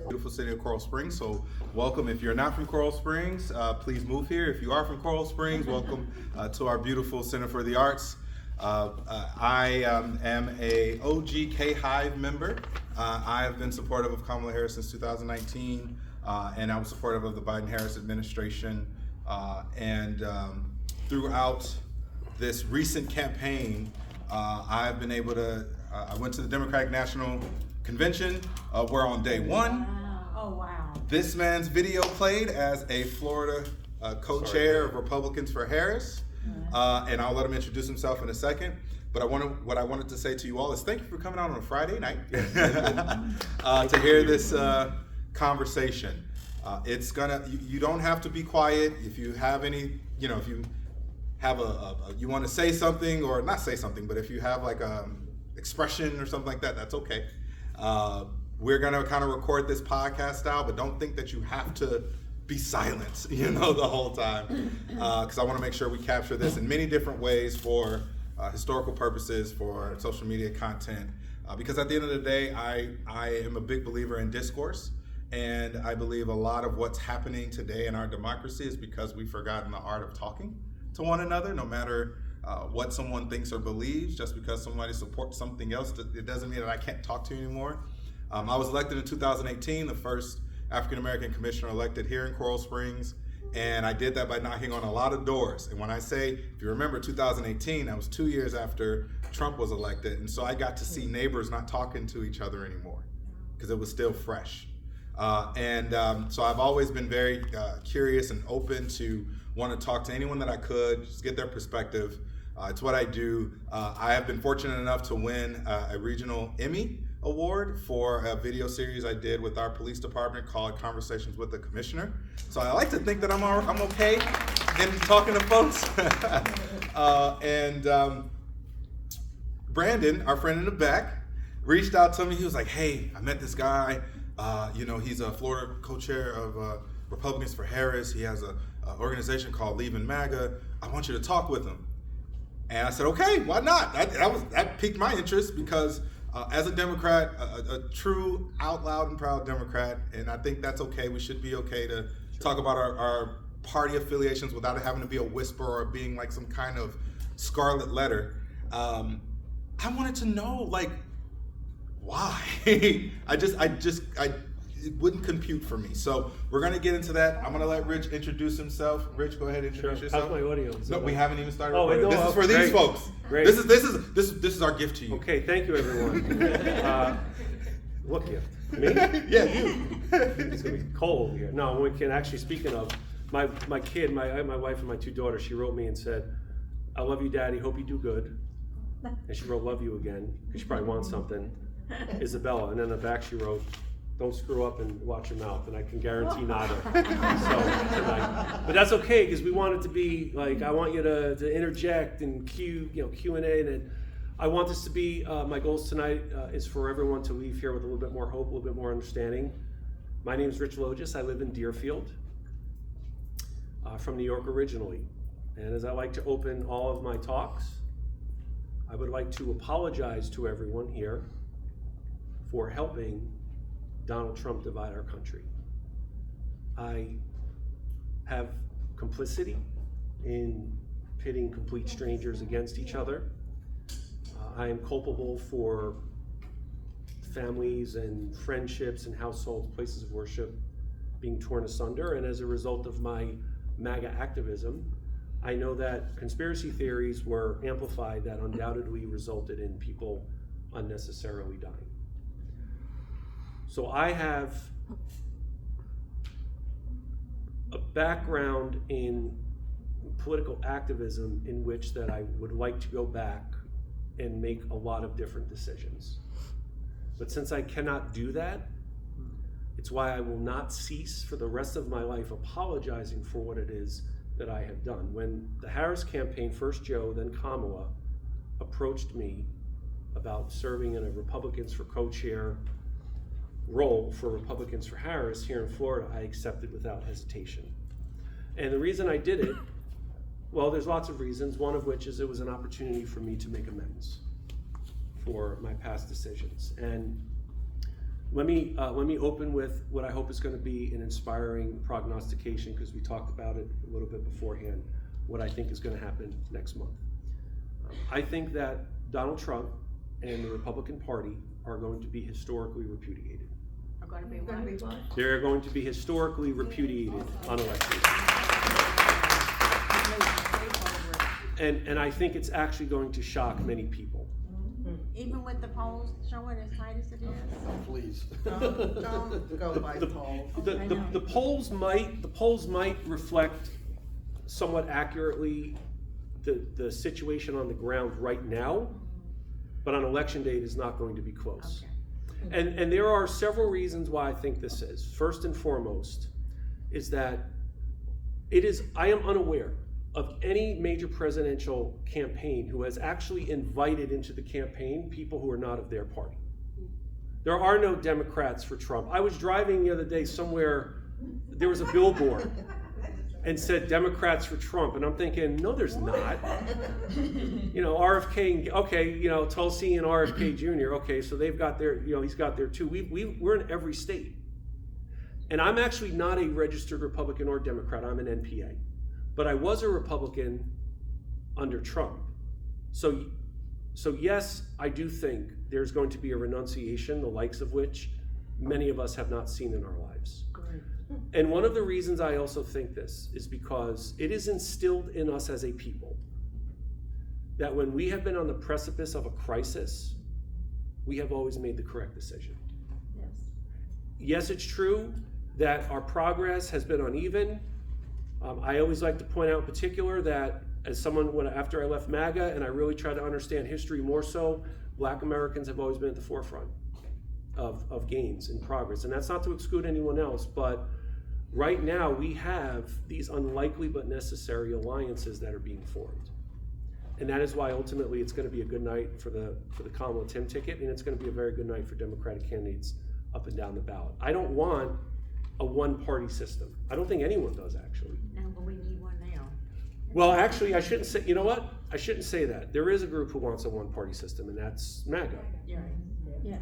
Beautiful city of Coral Springs, so welcome. If you're not from Coral Springs, please move here. If you are from Coral Springs, welcome to our beautiful Center for the Arts. I am a OG K-Hive member. I have been supportive of Kamala Harris since 2019, and I was supportive of the Biden-Harris administration. And throughout this recent campaign, I've been able to, I went to the Democratic National Convention. We're on day one. Wow. Oh, wow. This man's video played as a Florida co-chair of Republicans for Harris. And I'll let him introduce himself in a second. But what I wanted to say to you all is thank you for coming out on a Friday night to hear this conversation. It's gonna, you don't have to be quiet. If you have any, if you have you want to say something or not say something, but if you have like a expression or something like that, that's okay. We're gonna kind of record this podcast style, but don't think that you have to be silent, the whole time, because I want to make sure we capture this in many different ways for historical purposes, for social media content, because at the end of the day, I am a big believer in discourse, and I believe a lot of what's happening today in our democracy is because we've forgotten the art of talking to one another, no matter what someone thinks or believes. Just because somebody supports something else, it doesn't mean that I can't talk to you anymore. I was elected in 2018, the first African-American commissioner elected here in Coral Springs, and I did that by knocking on a lot of doors. And when I say, if you remember 2018, that was 2 years after Trump was elected, and so I got to see neighbors not talking to each other anymore because it was still fresh. So I've always been very curious and open to want to talk to anyone that I could, just get their perspective. It's what I do. I have been fortunate enough to win a regional Emmy award for a video series I did with our police department called Conversations with the Commissioner. So I like to think that I'm okay in talking to folks. Brandon, our friend in the back, reached out to me. He was like, hey, I met this guy. He's a Florida co-chair of Republicans for Harris. He has an organization called Leaving MAGA. I want you to talk with him. And I said, okay, why not? That piqued my interest because as a Democrat, a true out loud and proud Democrat, and I think that's okay. We should be okay to talk about our party affiliations without it having to be a whisper or being like some kind of scarlet letter. I wanted to know, why? It wouldn't compute for me. So we're gonna get into that. I'm gonna let Rich introduce himself. Rich, go ahead and introduce yourself. How's my audio? No, we haven't even started. Oh, this is for these folks. Great. This is our gift to you. Okay, thank you, everyone. What gift? Me? Yeah, you. It's gonna be cold here. No, we can actually. Speaking of my kid, my wife and my two daughters, she wrote me and said, "I love you, Daddy. Hope you do good." And she wrote, "Love you again," because she probably wants something. Isabella, and then in the back she wrote, "Don't screw up and watch your mouth," and I can guarantee nada. So tonight, but that's okay because we want it to be like I want you to interject and Q&A, and I want this to be my goals tonight is for everyone to leave here with a little bit more hope, a little bit more understanding. My name is Rich Logis. I live in Deerfield, from New York originally, and as I like to open all of my talks, I would like to apologize to everyone here for helping Donald Trump divide our country. I have complicity in pitting complete strangers against each other. I am culpable for families and friendships and households, places of worship being torn asunder. And as a result of my MAGA activism, I know that conspiracy theories were amplified that undoubtedly resulted in people unnecessarily dying. So I have a background in political activism in which that I would like to go back and make a lot of different decisions. But since I cannot do that, it's why I will not cease for the rest of my life apologizing for what it is that I have done. When the Harris campaign, first Joe, then Kamala, approached me about serving in a Republicans for co-chair role for Republicans for Harris here in Florida, I accepted without hesitation. And the reason I did it, well, there's lots of reasons, one of which is it was an opportunity for me to make amends for my past decisions. And let me open with what I hope is going to be an inspiring prognostication, because we talked about it a little bit beforehand, what I think is going to happen next month. I think that Donald Trump and the Republican Party are going to be historically repudiated. Are going to be what? They're going to be historically repudiated on election day. And I think it's actually going to shock many people. Even with the polls showing as tight as it is? Please. Don't go by polls. The polls might reflect somewhat accurately the situation on the ground right now, but on election day it is not going to be close. Okay. And there are several reasons why I think this is. First and foremost is that I am unaware of any major presidential campaign who has actually invited into the campaign people who are not of their party. There are no Democrats for Trump. I was driving the other day somewhere, there was a billboard and said Democrats for Trump, and I'm thinking, no, there's not. RFK, okay, Tulsi and RFK Jr., okay, so they've got their, he's got their too. We're in every state. And I'm actually not a registered Republican or Democrat, I'm an NPA. But I was a Republican under Trump. So yes, I do think there's going to be a renunciation, the likes of which many of us have not seen in our lives. Great. And one of the reasons I also think this is because it is instilled in us as a people that when we have been on the precipice of a crisis, we have always made the correct decision. Yes. Yes, it's true that our progress has been uneven. I always like to point out in particular that as someone, after I left MAGA and I really tried to understand history more so, Black Americans have always been at the forefront of gains and progress. And that's not to exclude anyone else, but right now we have these unlikely but necessary alliances that are being formed. And that is why ultimately it's going to be a good night for the Kamala Tim ticket, and it's going to be a very good night for Democratic candidates up and down the ballot. I don't want a one-party system. I don't think anyone does, actually. No, but we need one now. Well, actually, I shouldn't say, you know what? I shouldn't say that. There is a group who wants a one-party system, and that's MAGA. Yeah. Yeah.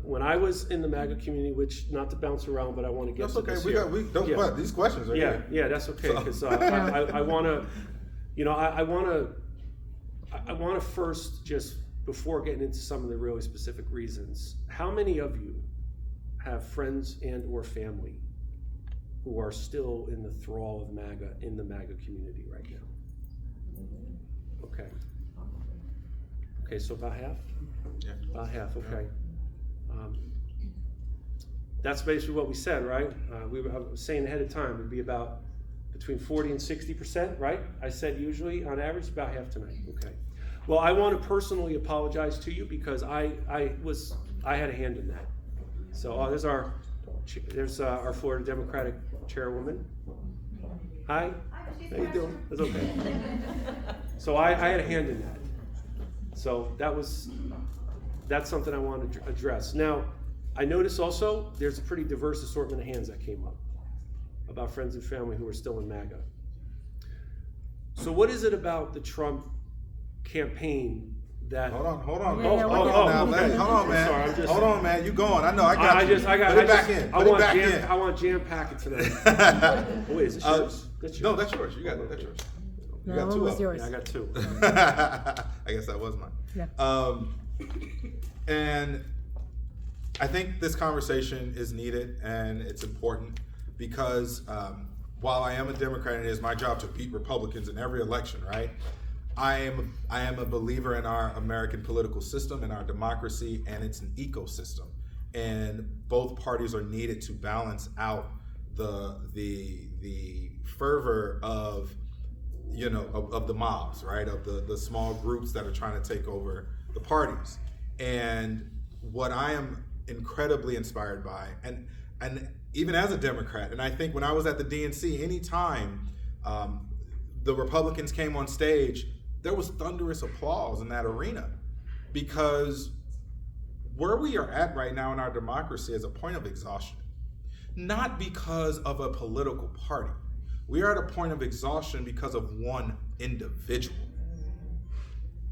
When I was in the MAGA community, which, not to bounce around, but I want to get That's to okay. this We here. don't sweat. These questions are here. Yeah, that's okay, because I want to, I want to first, just before getting into some of the really specific reasons, how many of you have friends and or family who are still in the thrall of MAGA in the MAGA community right now? Okay. Okay, so about half? Yeah. About half, okay. That's basically what we said, right? I was saying ahead of time, it'd be about between 40 and 60%, right? I said usually, on average, about half tonight, okay. Well, I want to personally apologize to you because I had a hand in that. So there's our Florida Democratic Chairwoman. Hi. How you doing? That's okay. So I had a hand in that. So that's something I wanted to address. Now, I notice also there's a pretty diverse assortment of hands that came up about friends and family who are still in MAGA. So what is it about the Trump campaign that... Hold on. Hold Hold on, man. sorry, Hold on, man. You going? I know. I got you. Put it back in. I want jam packet tonight. Oh, wait, is it yours? That's yours. No, that's yours. You got it. That's yours. You got two of them. Yeah, I got two. I guess that was mine. Yeah. And I think this conversation is needed and it's important because while I am a Democrat and it is my job to beat Republicans in every election, right? I am a believer in our American political system and our democracy, and it's an ecosystem. And both parties are needed to balance out the fervor of the mobs, right? Of the small groups that are trying to take over the parties. And what I am incredibly inspired by, and even as a Democrat, and I think when I was at the DNC, anytime the Republicans came on stage, there was thunderous applause in that arena, because where we are at right now in our democracy is a point of exhaustion, not because of a political party. We are at a point of exhaustion because of one individual.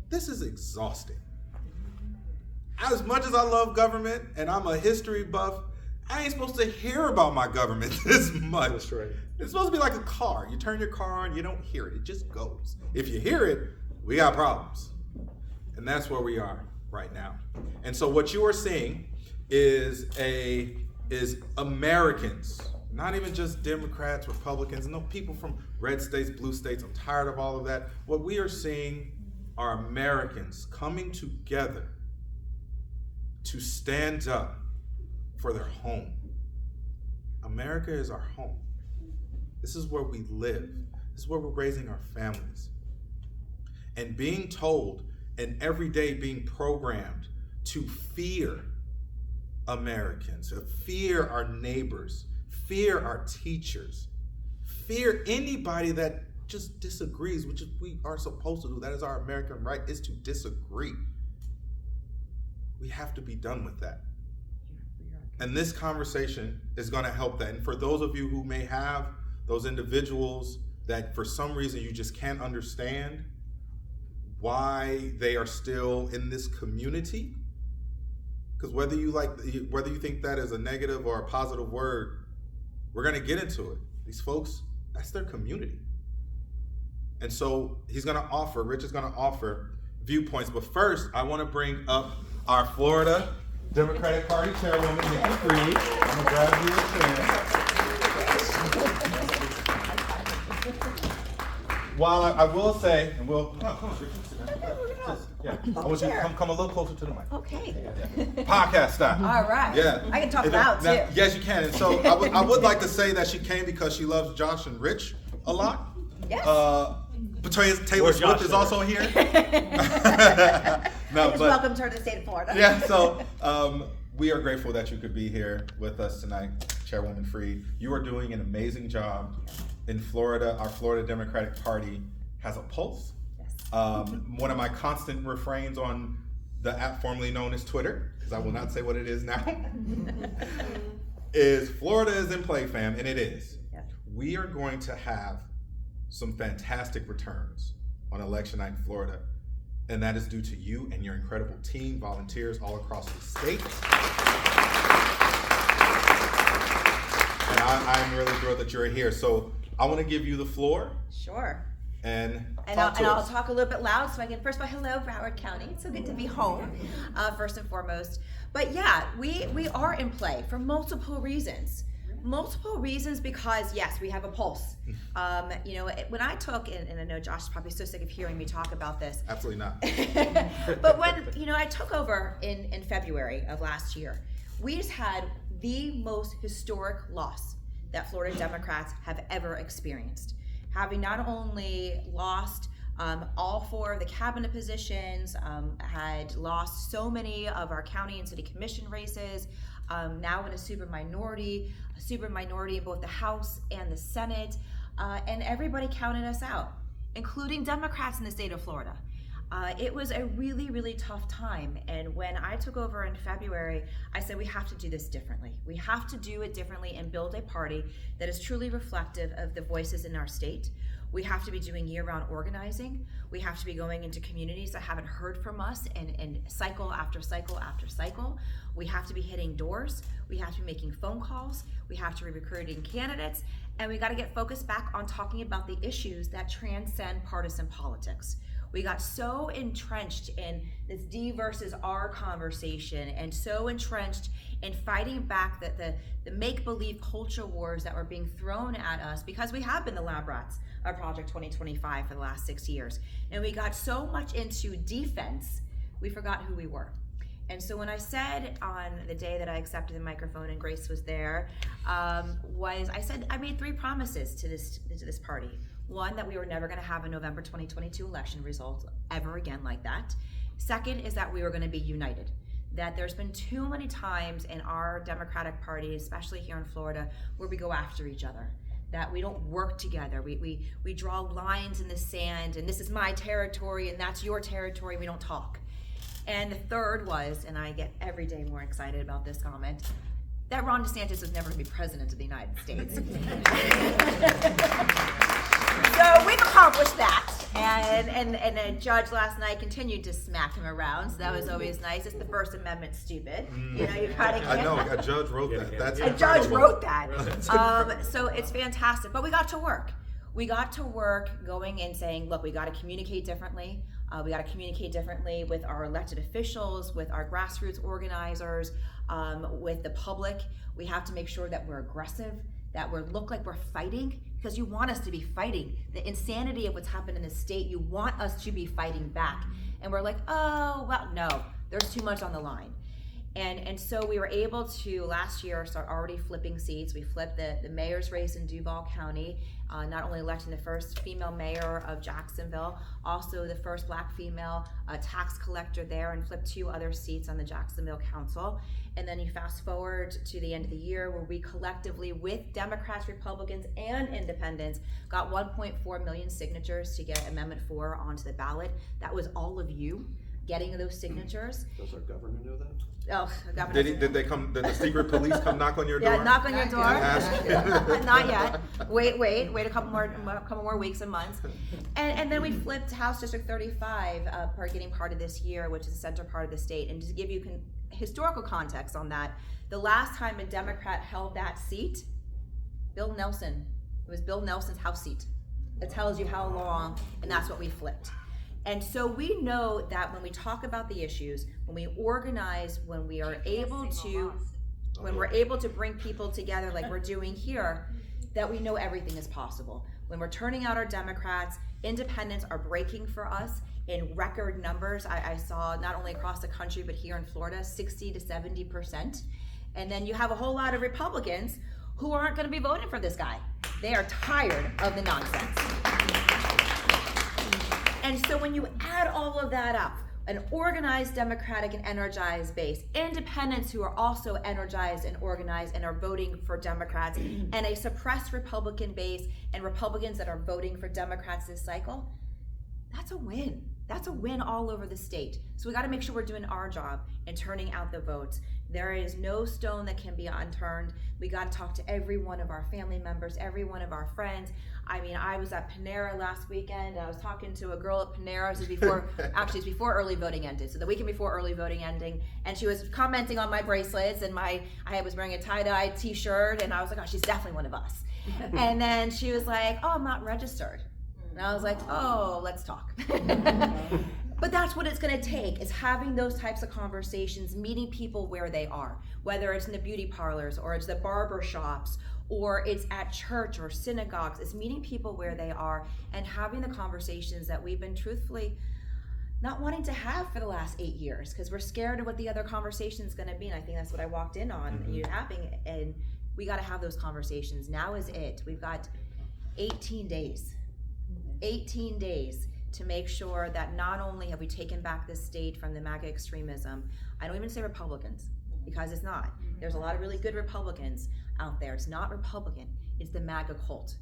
This is exhausting. as much as I love government and I'm a history buff, I ain't supposed to hear about my government this much. That's right. It's supposed to be like a car. You turn your car on, you don't hear it. It just goes. If you hear it, we got problems. And that's where we are right now. And so what you are seeing is Americans, not even just Democrats, Republicans, no, people from red states, blue states. I'm tired of all of that. What we are seeing are Americans coming together to stand up for their home. America is our home. This is where we live. This is where we're raising our families. And being told and every day being programmed to fear Americans, to fear our neighbors, fear our teachers, fear anybody that just disagrees, which is we are supposed to do. That is our American right, is to disagree. We have to be done with that. And this conversation is going to help that. And for those of you who may have those individuals that for some reason you just can't understand why they are still in this community, because whether you think that is a negative or a positive word, we're going to get into it. These folks, that's their community. And so Rich is going to offer viewpoints. But first, I want to bring up our Florida Democratic Party Chairwoman, Nikki Freed. I'm going to grab you a chair. While I will say, and we'll, come on, Richard, sit down. Yeah, I want you to come a little closer to the mic. Okay. Yeah. Podcast style. All right. Yeah. I can talk loud too. Yes, you can. And so I would like to say that she came because she loves Josh and Rich a lot. Yes. But Taylor Swift is also here. No, but welcome her to the state of Florida. yeah. So we are grateful that you could be here with us tonight, Chairwoman Freed. You are doing an amazing job in Florida. Our Florida Democratic Party has a pulse. One of my constant refrains on the app formerly known as Twitter, because I will not say what it is now, is Florida is in play, fam, and it is. Yep. We are going to have some fantastic returns on election night in Florida, and that is due to you and your incredible team, volunteers all across the state. And I'm really thrilled that you're here. So I want to give you the floor. Sure. And I'll talk a little bit loud so I can, first of all, hello, Broward County. It's so good to be home, first and foremost. But yeah, we are in play for multiple reasons. Multiple reasons because, yes, we have a pulse. When I took, and I know Josh is probably so sick of hearing me talk about this. Absolutely not. But when, I took over in February of last year, we just had the most historic loss that Florida Democrats have ever experienced. Having not only lost all 4 of the cabinet positions, had lost so many of our county and city commission races, now in a super minority in both the House and the Senate, and everybody counted us out, including Democrats in the state of Florida. It was a really, really tough time. And when I took over in February, I said, we have to do this differently. We have to do it differently and build a party that is truly reflective of the voices in our state. We have to be doing year-round organizing. We have to be going into communities that haven't heard from us and cycle after cycle after cycle. We have to be hitting doors. We have to be making phone calls. We have to be recruiting candidates. And we got to get focused back on talking about the issues that transcend partisan politics. We got so entrenched in this D versus R conversation and so entrenched in fighting back the make-believe culture wars that were being thrown at us because we have been the lab rats of Project 2025 for the last 6 years. And we got so much into defense, we forgot who we were. And so when I said on the day that I accepted the microphone and Grace was there, I made 3 promises to this party. One, that we were never going to have a November 2022 election result ever again like that. Second is that we were going to be united. That there's been too many times in our Democratic Party, especially here in Florida, where we go after each other. That we don't work together. We draw lines in the sand, and this is my territory and that's your territory. We don't talk. And the third was, and I get every day more excited about this comment, that Ron DeSantis was never going to be president of the United States. So we've accomplished that. And a judge last night continued to smack him around, so that was always nice. It's the First Amendment, stupid. You know, you kind of I know, a judge wrote that. That's a judge incredible. wrote that. So it's fantastic. But we got to work. We got to work going and saying, look, we got to communicate differently. We got to communicate differently with our elected officials, with our grassroots organizers, with the public. We have to make sure that we're aggressive, that we look like we're fighting, because you want us to be fighting. The insanity of what's happened in the state, you want us to be fighting back. And we're like, oh, well, no, there's too much on the line. And so we were able to, last year, start already flipping seats. We flipped the mayor's race in Duval County, not only electing the first female mayor of Jacksonville, also the first Black female tax collector there, and flipped 2 other seats on the Jacksonville Council. And then you fast forward to the end of the year, where we collectively, with Democrats, Republicans, and Independents, got 1.4 million signatures to get Amendment 4 onto the ballot. That was all of you getting those signatures. Does our governor know that? Oh, governor. Did the secret police come knock on your door? Yeah, knock on your door. Ask- Not yet. Wait a couple more weeks and months. And then we flipped House District 35, getting part of this year, which is the center part of the state. And to give you historical context on that, the last time a Democrat held that seat, it was Bill Nelson's House seat. It tells you how long, and that's what we flipped. And so we know that when we talk about the issues, when we organize, when we are able to bring people together like we're doing here, that we know everything is possible. When we're turning out our Democrats, Independents are breaking for us in record numbers. I saw not only across the country, but here in Florida, 60 to 70%. And then you have a whole lot of Republicans who aren't gonna be voting for this guy. They are tired of the nonsense. And so when you add all of that up, an organized, democratic, and energized base, Independents who are also energized and organized and are voting for Democrats, and a suppressed Republican base and Republicans that are voting for Democrats this cycle, that's a win. That's a win all over the state. So we got to make sure we're doing our job in turning out the votes. There is no stone that can be unturned. We got to talk to every one of our family members, every one of our friends. I mean, I was at Panera last weekend. I was talking to a girl at Panera. It was before early voting ended. So the weekend before early voting ending, and she was commenting on my bracelets, and I was wearing a tie-dye t-shirt, and I was like, oh, she's definitely one of us. And then she was like, oh, I'm not registered. And I was like, oh, let's talk. But that's what it's gonna take, is having those types of conversations, meeting people where they are, whether it's in the beauty parlors or it's the barber shops or it's at church or synagogues. It's meeting people where they are and having the conversations that we've been truthfully not wanting to have for the last 8 years, because we're scared of what the other conversation is gonna be. And I think that's what I walked in on, you having, and we gotta have those conversations. Now is it. We've got 18 days to make sure that not only have we taken back this state from the MAGA extremism, I don't even say Republicans, because it's not. There's a lot of really good Republicans out there. It's not Republican, it's the MAGA cult.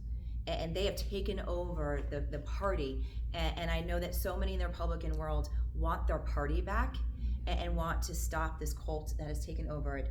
And they have taken over the party. And I know that so many in the Republican world want their party back and want to stop this cult that has taken over it.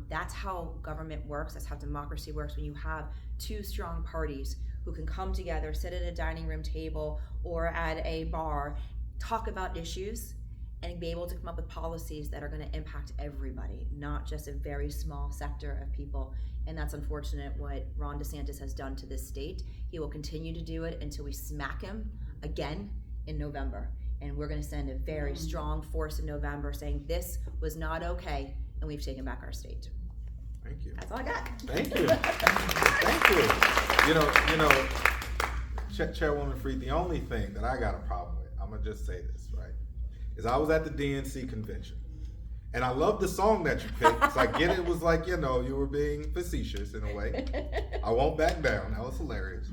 That's how government works, that's how democracy works, when you have 2 strong parties who can come together, sit at a dining room table or at a bar, talk about issues, and be able to come up with policies that are going to impact everybody, not just a very small sector of people. And that's unfortunate what Ron DeSantis has done to this state. He will continue to do it until we smack him again in November. And we're going to send a very strong force in November saying this was not okay, and we've taken back our state. Thank you. That's all I got. Thank you. Thank you. You know, Chairwoman Freed, the only thing that I got a problem with, I'm gonna just say this, right, is I was at the DNC convention, and I love the song that you picked. So I get it was like, you know, you were being facetious in a way. I won't back down. That was hilarious.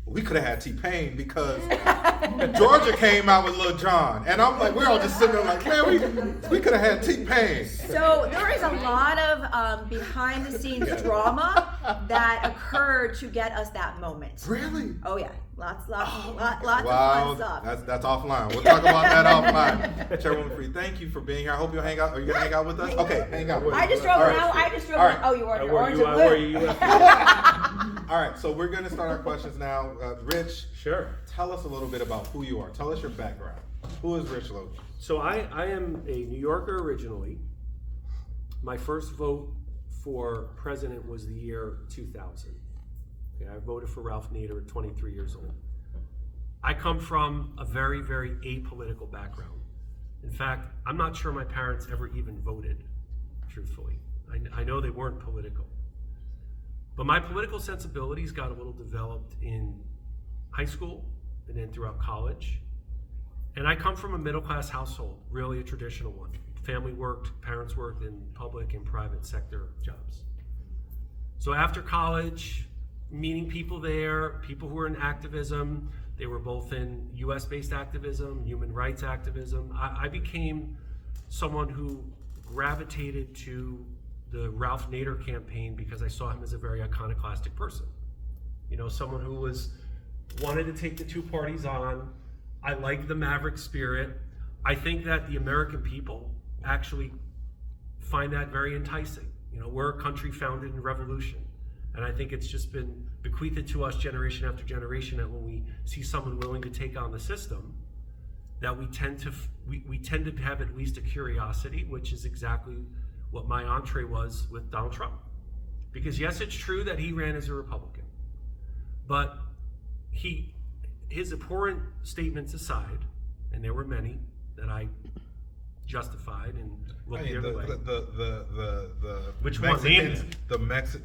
We could have had T-Pain because Georgia came out with Lil Jon, and I'm like, we're all just sitting there like, man, we could have had T-Pain. So there is a lot of behind the scenes drama that occurred to get us that moment. Really? Oh yeah, lots of fun stuff. That's offline. We'll talk about that offline. Chairwoman Freed, thank you for being here. I hope you'll hang out. Are you gonna hang out with us? Okay, hang out with us. I just drove All now. right. I just drove. All right. Oh, you were orange and blue. All right, so we're gonna start our questions now. Rich, Sure. tell us a little bit about who you are. Tell us your background. Who is Rich Logis? So I am a New Yorker originally. My first vote for president was the year 2000. Okay, I voted for Ralph Nader at 23 years old. I come from a very, very apolitical background. In fact, I'm not sure my parents ever even voted, truthfully. I know they weren't political. But my political sensibilities got a little developed in high school and then throughout college. And I come from a middle-class household, really a traditional one. Family worked, parents worked in public and private sector jobs. So after college, meeting people there, people who were in activism, they were both in US-based activism, human rights activism. I became someone who gravitated to the Ralph Nader campaign because I saw him as a very iconoclastic person. You know, someone who wanted to take the two parties on. I like the maverick spirit. I think that the American people actually find that very enticing. You know, we're a country founded in revolution. And I think it's just been bequeathed to us generation after generation that when we see someone willing to take on the system, that we tend to have at least a curiosity, which is exactly what my entree was with Donald Trump. Because yes, it's true that he ran as a Republican, but his abhorrent statements aside, and there were many that I justified and looked the other way. Which one? Mexicans,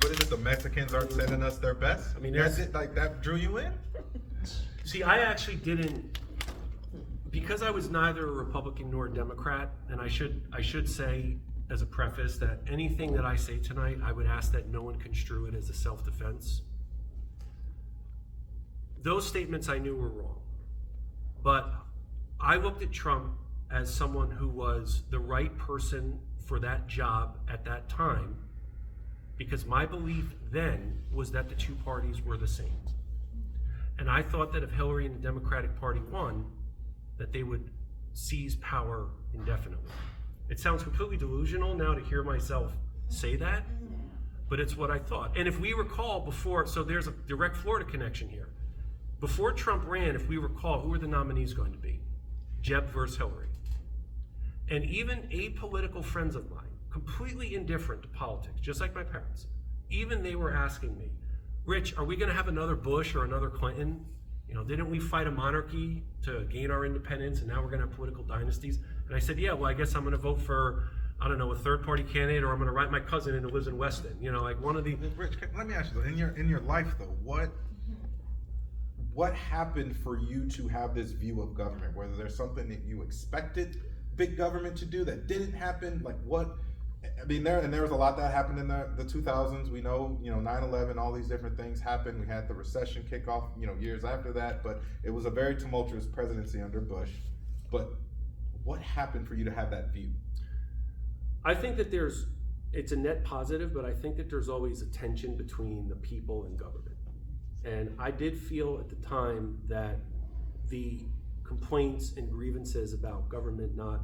what is it? The Mexicans aren't sending us their best. I mean, that's it. Like that drew you in. See, I actually didn't, because I was neither a Republican nor a Democrat, and I should say as a preface that anything that I say tonight, I would ask that no one construe it as a self-defense. Those statements I knew were wrong, but I looked at Trump as someone who was the right person for that job at that time, because my belief then was that the two parties were the same. And I thought that if Hillary and the Democratic Party won, that they would seize power indefinitely. It sounds completely delusional now to hear myself say that, but it's what I thought. And if we recall before, so there's a direct Florida connection here. Before Trump ran, if we recall, who were the nominees going to be? Jeb versus Hillary. And even apolitical friends of mine, completely indifferent to politics, just like my parents, even they were asking me, Rich, are we going to have another Bush or another Clinton? You know, didn't we fight a monarchy to gain our independence and now we're going to have political dynasties? And I said, yeah, well, I guess I'm going to vote for, I don't know, a third party candidate, or I'm going to write my cousin in who lives in Weston. You know, like one of the... Rich, let me ask you, in your life though, what happened for you to have this view of government? Whether there's something that you expected big government to do that didn't happen, like what? I mean, there was a lot that happened in the 2000s. We know, 9/11, all these different things happened. We had the recession kick off, years after that, but it was a very tumultuous presidency under Bush. But what happened for you to have that view? I think that it's a net positive, but I think that there's always a tension between the people and government. And I did feel at the time that the complaints and grievances about government not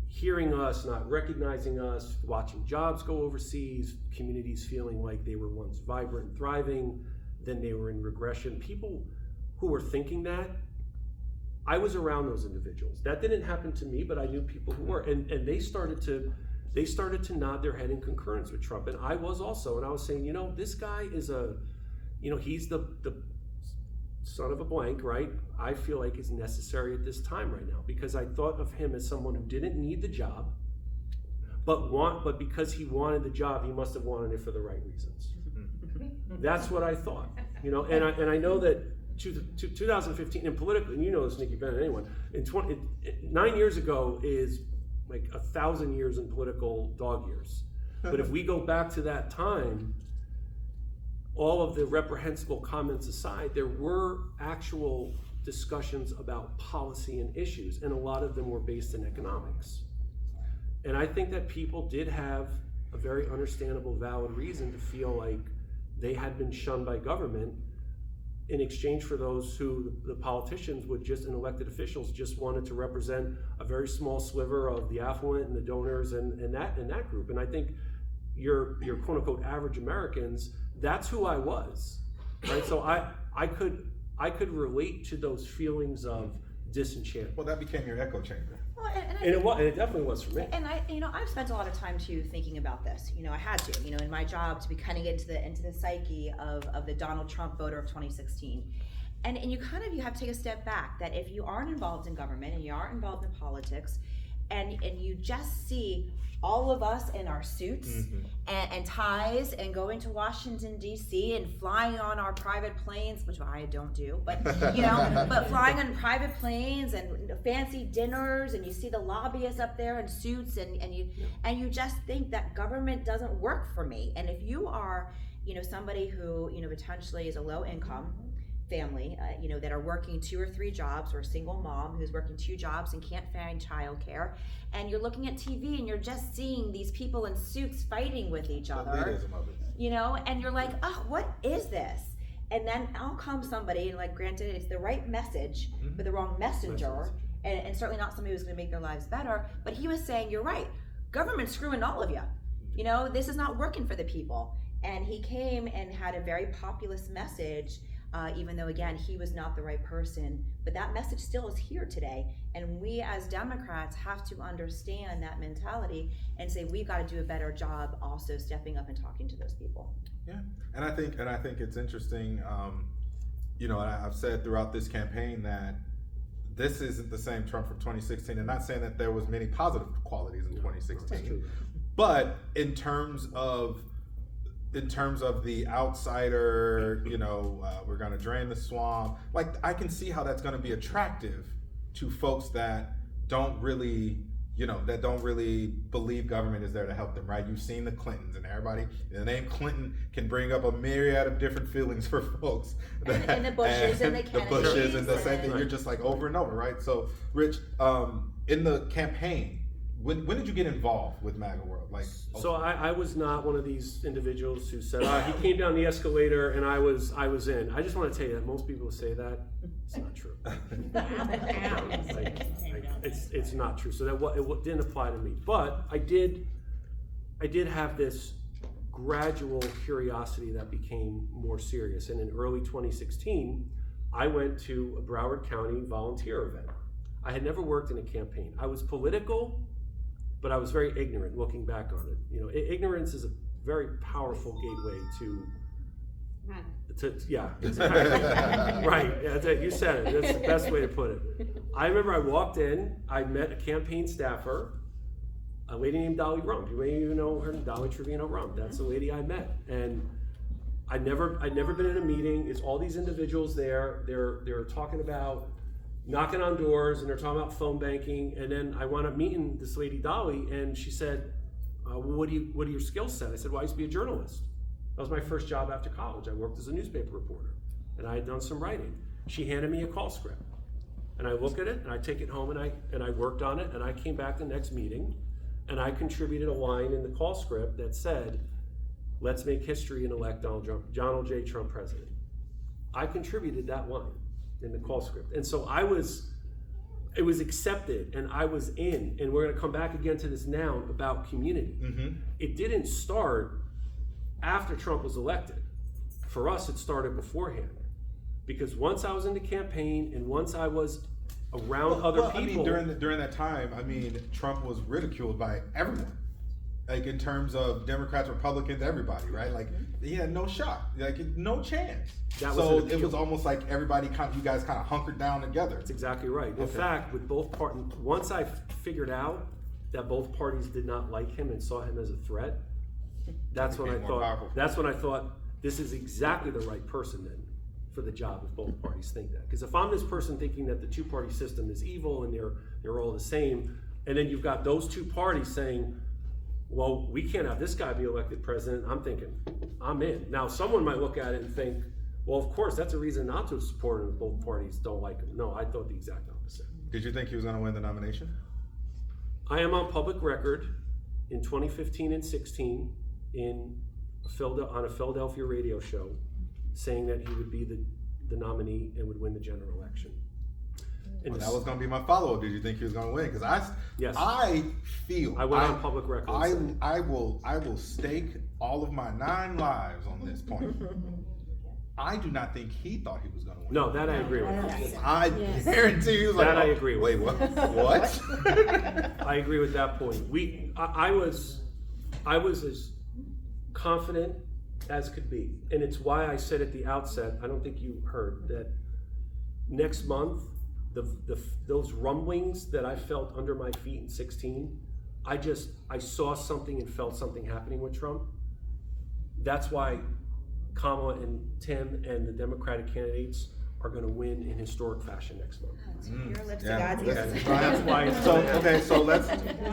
hearing us, not recognizing us, watching jobs go overseas, communities feeling like they were once vibrant and thriving, then they were in regression. People who were thinking that, I was around those individuals. That didn't happen to me, but I knew people who were, and they started to nod their head in concurrence with Trump, and I was also, and I was saying, this guy is he's the son of a blank, right? I feel like is necessary at this time right now, because I thought of him as someone who didn't need the job, but because he wanted the job, he must have wanted it for the right reasons. That's what I thought, and I know that 2015 and politically, and you know this, Nikki, better than anyone, 9 years ago is like 1,000 years in political dog years. But if we go back to that time, all of the reprehensible comments aside, there were actual discussions about policy and issues, and a lot of them were based in economics. And I think that people did have a very understandable, valid reason to feel like they had been shunned by government in exchange for those who the politicians would just, and elected officials just wanted to represent a very small sliver of the affluent and the donors and that group. And I think your quote unquote average Americans, that's who I was, right? So I could relate to those feelings of disenchantment. Well, that became your echo chamber. Well, And it definitely was for me. And I've spent a lot of time too thinking about this. I had to, in my job to be kind of get into the psyche of the Donald Trump voter of 2016. And you have to take a step back, that if you aren't involved in government and you aren't involved in politics, and you just see all of us in our suits and ties and going to Washington D.C. and flying on our private planes, which I don't do, but but flying on private planes and fancy dinners, and you see the lobbyists up there in suits, and you just think that government doesn't work for me. And if you are somebody who potentially is a low income family, that are working 2 or 3 jobs, or a single mom who's working 2 jobs and can't find childcare, and you're looking at TV and you're just seeing these people in suits fighting with each other, and you're like, oh, what is this? And then out comes somebody, and like, granted, it's the right message, but the wrong messenger, and certainly not somebody who's going to make their lives better. But he was saying, you're right, government's screwing all of you. This is not working for the people. And he came and had a very populist message. Even though, again, he was not the right person. But that message still is here today. And we as Democrats have to understand that mentality and say we've got to do a better job also stepping up and talking to those people. Yeah, and I think it's interesting, and I've said throughout this campaign that this isn't the same Trump from 2016, and not saying that there was many positive qualities in 2016, but in terms of the outsider, we're going to drain the swamp. Like, I can see how that's going to be attractive to folks that don't really believe government is there to help them, right? You've seen the Clintons, and everybody, the name Clinton can bring up a myriad of different feelings for folks. And the Bushes and the Kennedys. The Bushes and the same thing. You're just like over and over, right? So, Rich, in the campaign, when did you get involved with MAGA World? So I was not one of these individuals who said, he came down the escalator and I was in. I just want to tell you that most people say that. It's not true. It's not true. So it didn't apply to me. But I did have this gradual curiosity that became more serious. And in early 2016, I went to a Broward County volunteer event. I had never worked in a campaign. I was political, but I was very ignorant looking back on it. Ignorance is a very powerful gateway to yeah, exactly. Right, yeah, you said it. That's the best way to put it. I remember I walked in, I met a campaign staffer, a lady named Dolly Rum. You may even know her, Dolly Trevino Rum. That's the lady I met. And I'd never been in a meeting. It's all these individuals there. They're talking about knocking on doors, and they're talking about phone banking. And then I wound up meeting this lady Dolly, and she said, what are your skill set? I said, well, I used to be a journalist. That was my first job after college. I worked as a newspaper reporter, and I had done some writing. She handed me a call script, and I look at it, and I take it home, and I worked on it, and I came back the next meeting, and I contributed a line in the call script that said, let's make history and elect Donald J. Trump president. I contributed that line in the call script. And so it was accepted, and I was in, and we're gonna come back again to this now about community. Mm-hmm. It didn't start after Trump was elected. For us, it started beforehand. Because once I was in the campaign, and once I was around other people. I mean, during that time, Trump was ridiculed by everyone. Like, in terms of Democrats, Republicans, everybody, right? Like, he had no shot, like, no chance. So it was almost like everybody you guys kind of hunkered down together. That's exactly right. In fact, with both parties, once I figured out that both parties did not like him and saw him as a threat, that's when I thought this is exactly the right person then for the job if both parties think that. Because if I'm this person thinking that the two-party system is evil and they're all the same, and then you've got those two parties saying, well, we can't have this guy be elected president, I'm thinking, I'm in. Now, someone might look at it and think, well, of course, that's a reason not to support him if both parties don't like him. No, I thought the exact opposite. Did you think he was going to win the nomination? I am on public record in 2015 and 16 on a Philadelphia radio show saying that he would be the nominee and would win the general election. And That was going to be my follow-up. Did you think he was going to win? Because Yes. I feel I went on public record. and I will stake all of my 9 lives on this point. I do not think he thought he was going to win. no, that I agree with. I guarantee you. That I agree with. Wait, what? What? I agree with that point. I was as confident as could be, and it's why I said at the outset. I don't think you heard that. Next month, those rumblings that I felt under my feet in 2016, I saw something and felt something happening with Trump. That's why Kamala and Tim and the Democratic candidates are going to win in historic fashion next month. Your lips to Yeah. God's ears. That's why. So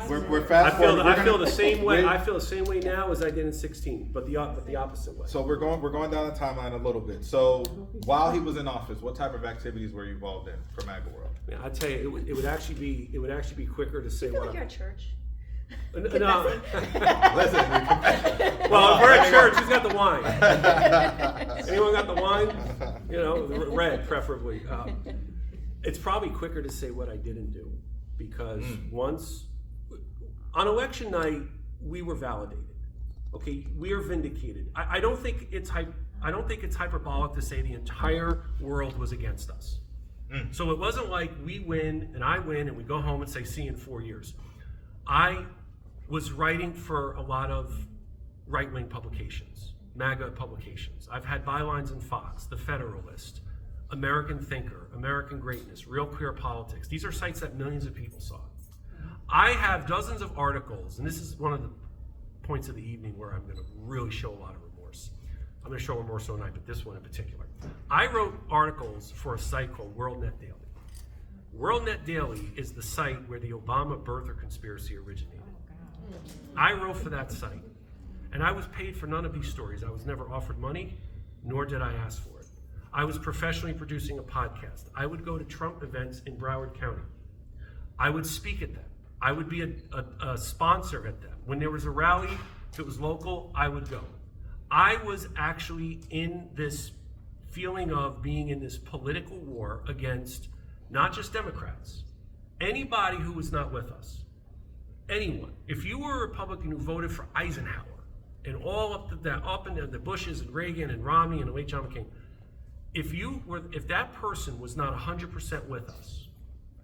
we're fast forward. I feel the same way. I feel the same way now as I did in 2016, but the opposite way. So we're going down the timeline a little bit. So while he was in office, what type of activities were you involved in for MAGA World? Yeah, I tell you, it would actually be quicker to say I feel what. like you're at church. No. Listen, Well, if we're at church, who's got the wine? Anyone got the wine? You know, red preferably. It's probably quicker to say what I didn't do, because once on election night we were validated. Okay, we are vindicated. I don't think it's hyperbolic to say the entire world was against us. So it wasn't like we win and I win and we go home and say, see you in 4 years. I was writing for a lot of right-wing publications, MAGA publications. I've had bylines in Fox, The Federalist, American Thinker, American Greatness, Real Clear Politics. These are sites that millions of people saw. I have dozens of articles, and this is one of the points of the evening where I'm going to really show a lot of remorse. I'm going to show remorse tonight, but this one in particular. I wrote articles for a site called WorldNet Daily. WorldNet Daily is the site where the Obama birther conspiracy originated. I wrote for that site, and I was paid for none of these stories. I was never offered money, nor did I ask for it. I was professionally producing a podcast. I would go to Trump events in Broward County. I would speak at them. I would be a sponsor at them. When there was a rally, if it was local, I would go. I was actually in this feeling of being in this political war against not just Democrats, anybody who was not with us, anyone. If you were a Republican who voted for Eisenhower and all up and down the Bushes and Reagan and Romney and the late John McCain, if that person was not 100% with us,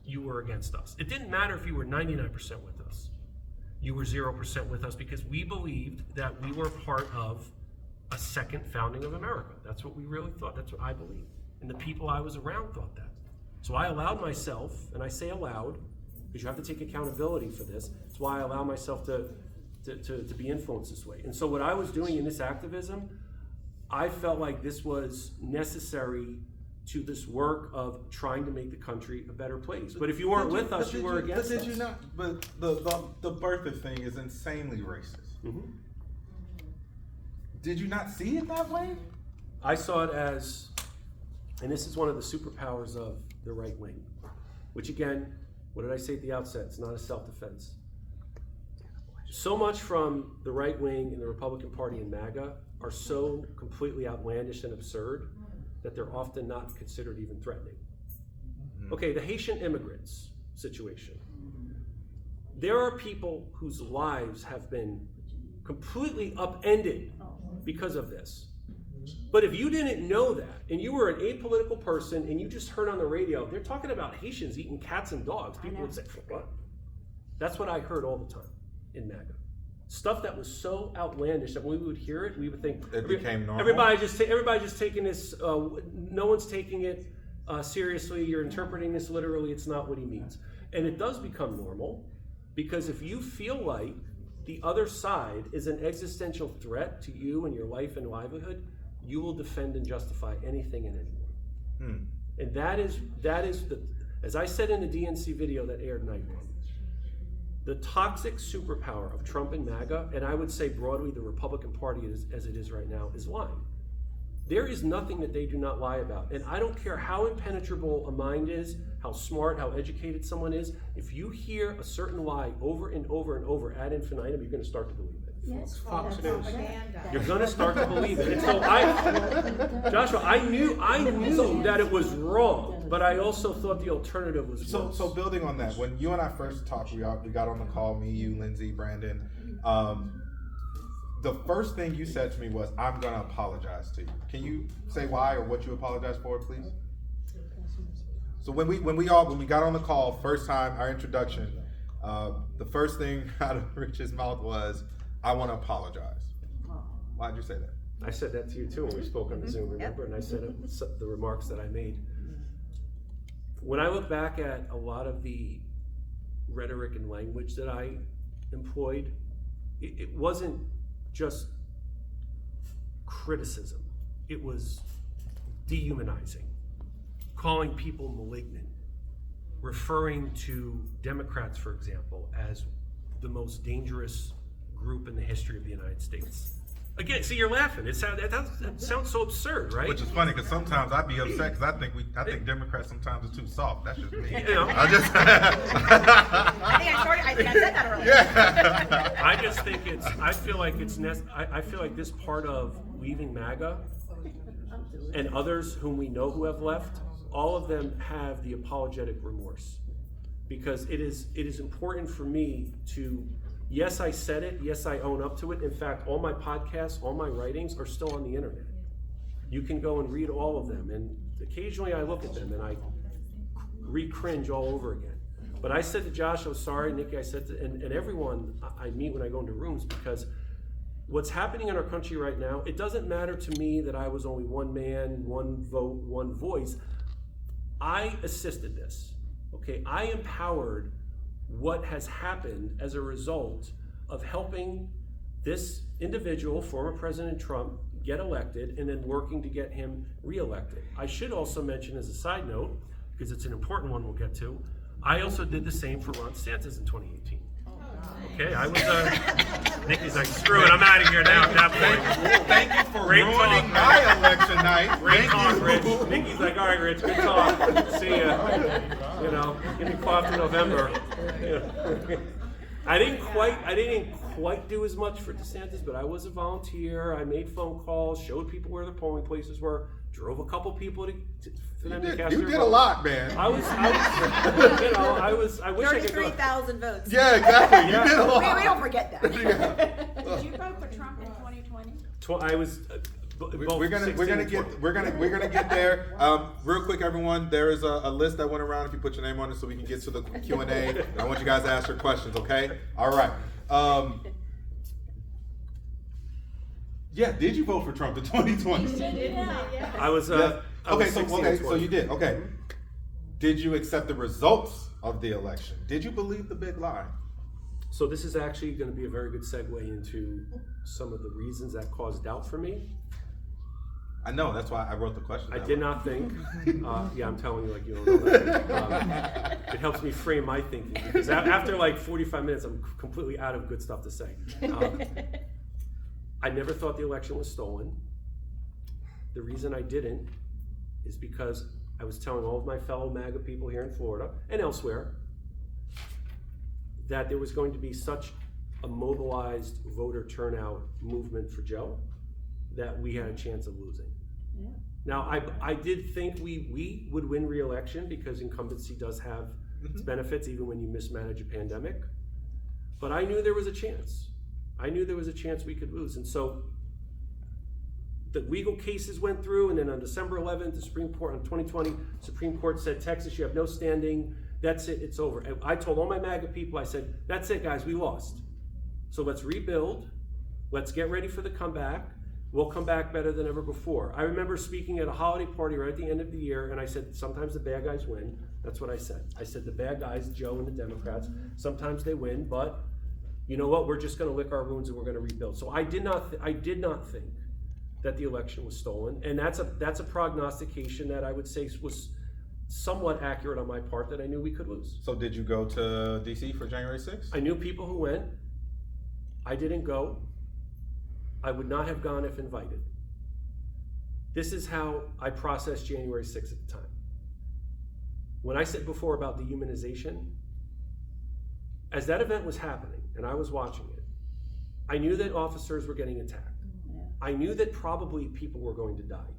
you were against us. It didn't matter if you were 99% with us. You were 0% with us because we believed that we were part of a second founding of America. That's what we really thought. That's what I believed. And the people I was around thought that. So I allowed myself, and I say allowed, because you have to take accountability for this. That's why I allow myself to be influenced this way. And so what I was doing in this activism, I felt like this was necessary to this work of trying to make the country a better place. But if you weren't with us, you were against us. But did you not? But the birther thing is insanely racist. Mm-hmm. Did you not see it that way? I saw it as, and this is one of the superpowers of the right wing, which again, what did I say at the outset? It's not a self-defense. So much from the right wing and the Republican Party and MAGA are so completely outlandish and absurd that they're often not considered even threatening. Okay, the Haitian immigrants situation. There are people whose lives have been completely upended because of this. But if you didn't know that, and you were an apolitical person, and you just heard on the radio, they're talking about Haitians eating cats and dogs, people would say, what? That's what I heard all the time in MAGA. Stuff that was so outlandish that when we would hear it, we would think it became normal. Everybody just taking this. No one's taking it seriously. You're interpreting this literally. It's not what he means, and it does become normal because if you feel like the other side is an existential threat to you and your life and livelihood, you will defend and justify anything and anyone. And that is the, as I said in the DNC video that aired night one. The toxic superpower of Trump and MAGA, and I would say broadly the Republican Party as it is right now, is lying. There is nothing that they do not lie about. And I don't care how impenetrable a mind is, how smart, how educated someone is, if you hear a certain lie over and over and over ad infinitum, you're going to start to believe it. Yes. Fox That's News. propaganda. You're gonna start to believe it. And so Joshua, I knew that it was wrong, but I also thought the alternative was So, worse. so building on that, when you and I first talked, we got on the call, me, you, Lindsay, Brandon. The first thing you said to me was, "I'm gonna apologize to you." Can you say why or what you apologize for, please? So when we got on the call first time, our introduction, the first thing out of Rich's mouth was, "I want to apologize." Why'd you say that? I said that to you too when we spoke on the Zoom, remember? And I said the remarks that I made. When I look back at a lot of the rhetoric and language that I employed, it wasn't just criticism. It was dehumanizing, calling people malignant, referring to Democrats, for example, as the most dangerous group in the history of the United States. Again, see, you're laughing. That sounds so absurd, right? Which is funny because sometimes I'd be upset because I think Democrats sometimes are too soft. That's just me. You know. I just. I think I said that earlier. Yeah. I just think I feel like I feel like this part of leaving MAGA and others whom we know who have left, all of them have the apologetic remorse. Because it is important for me to, yes, I said it, yes, I own up to it. In fact, all my podcasts, all my writings are still on the internet. You can go and read all of them. And occasionally I look at them and I re-cringe all over again. But I said to Josh, I'm sorry, Nikki, I said to, and everyone I meet when I go into rooms, because what's happening in our country right now, it doesn't matter to me that I was only one man, one vote, one voice. I assisted this, okay? I empowered what has happened as a result of helping this individual, former President Trump, get elected and then working to get him reelected. I should also mention as a side note, because it's an important one we'll get to, I also did the same for Ron DeSantis in 2018. Okay, I was, Nikki's like, screw it, I'm out of here now at that point. Thank you for Great ruining talk, my election night. Great Thank talk, you. Rich. Nikki's like, all right, Rich, good talk. See ya. You know, give me cough in November. I didn't quite do as much for DeSantis, but I was a volunteer. I made phone calls, showed people where the polling places were, drove a couple people for them to cast You their did a vote. lot, man. I wish I could go. 33,000 votes. Yeah, exactly. Yeah. You did a lot. We don't forget that. Did you vote for Trump in 2020? I was. We're gonna get there. Real quick, everyone. There is a list that went around. If you put your name on it, so we can get to the Q&A. I want you guys to ask your questions. Okay. All right. Yeah. Did you vote for Trump in 2020? I was. Yeah. I was Okay. 16 and So 20. you did. Okay. Did you accept the results of the election? Did you believe the big lie? So this is actually going to be a very good segue into some of the reasons that caused doubt for me. I know. That's why I wrote the question. I did not think. Yeah, I'm telling you like you don't know that. It helps me frame my thinking because after like 45 minutes, I'm completely out of good stuff to say. I never thought the election was stolen. The reason I didn't is because I was telling all of my fellow MAGA people here in Florida and elsewhere that there was going to be such a mobilized voter turnout movement for Joe that we had a chance of losing. Yeah. Now, I did think we would win re-election because incumbency does have its benefits even when you mismanage a pandemic. But I knew there was a chance. I knew there was a chance we could lose. And so the legal cases went through, and then on December 11th, the Supreme Court, on 2020, Supreme Court said, Texas, you have no standing. That's it, it's over. And I told all my MAGA people, I said, that's it, guys, we lost. So let's rebuild. Let's get ready for the comeback. We'll come back better than ever before. I remember speaking at a holiday party right at the end of the year, and I said, sometimes the bad guys win. That's what I said. I said, the bad guys, Joe and the Democrats, sometimes they win, but you know what? We're just going to lick our wounds and we're going to rebuild. So I did not think that the election was stolen, and that's a prognostication that I would say was somewhat accurate on my part, that I knew we could lose. So did you go to DC for January 6th? I knew people who went. I didn't go. I would not have gone if invited. This is how I processed January 6th at the time. When I said before about dehumanization, as that event was happening and I was watching it, I knew that officers were getting attacked. I knew that probably people were going to die.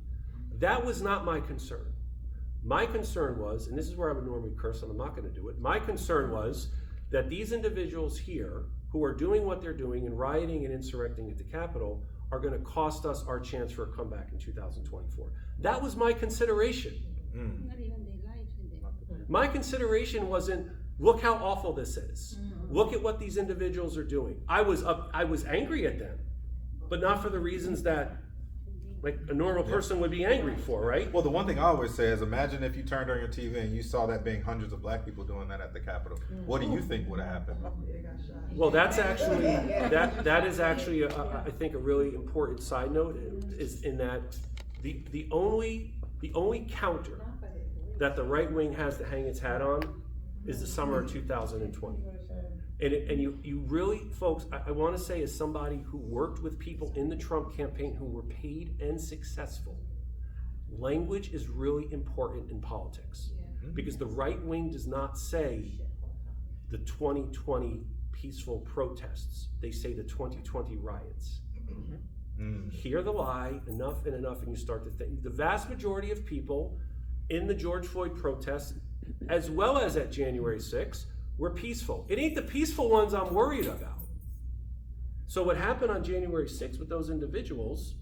That was not my concern. My concern was, and this is where I would normally curse, and I'm not going to do it. My concern was that these individuals here who are doing what they're doing and rioting and insurrecting at the Capitol are going to cost us our chance for a comeback in 2024. That was my consideration. My consideration wasn't, look how awful this is. Look at what these individuals are doing. I was angry at them, but not for the reasons that like a normal person would be angry for, right? Well, the one thing I always say is, imagine if you turned on your TV and you saw that being hundreds of black people doing that at the Capitol. What do you think would have happened? Well, that's actually that is actually I think a really important side note is in that the only counter that the right wing has to hang its hat on is the summer of 2020. And you really, folks, I want to say, as somebody who worked with people in the Trump campaign who were paid and successful, language is really important in politics. Because the right wing does not say the 2020 peaceful protests. They say the 2020 riots. Hear the lie, enough and enough, and you start to think. The vast majority of people in the George Floyd protests, as well as at January 6th, were peaceful. It ain't the peaceful ones I'm worried about. So what happened on January 6th with those individuals,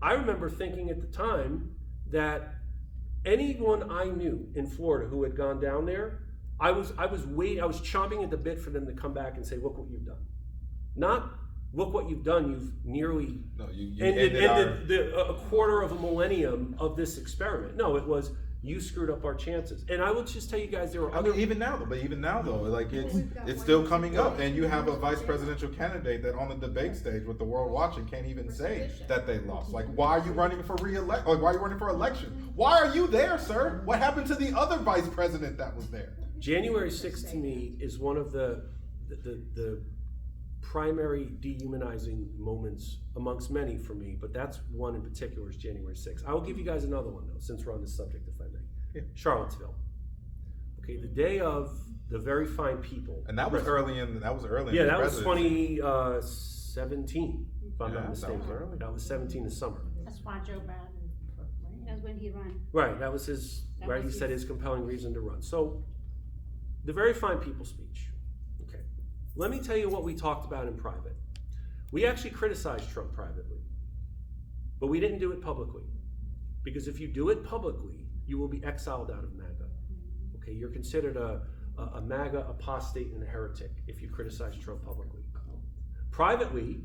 I remember thinking at the time that anyone I knew in Florida who had gone down there, I was chomping at the bit for them to come back and say, look what you've done. Not, look what you've done, you've nearly ended a quarter of a millennium of this experiment. No, it was, you screwed up our chances. And I will just tell you guys, there were other... even now though, like it's still coming up, and you have a vice presidential candidate that on the debate stage with the world watching can't even say that they lost. Like, why are you running for re-election? Like, why are you running for election? Why are you there, sir? What happened to the other vice president that was there? January 6th to me is one of the primary dehumanizing moments amongst many for me, but that's one in particular is January 6th. I will give you guys another one though, since we're on this subject, if I may. Charlottesville. Okay, the day of the very fine people. And that was early in. That was that was 2017, if I'm not mistaken. That was 17 this summer. That's why Joe Biden. That's when he ran. Right, that was his. Right, he said his compelling reason to run. So, the very fine people speech. Okay, let me tell you what we talked about in private. We actually criticized Trump privately, but we didn't do it publicly, because if you do it publicly, you will be exiled out of MAGA. Okay, you're considered a MAGA apostate and a heretic if you criticize Trump publicly. Privately,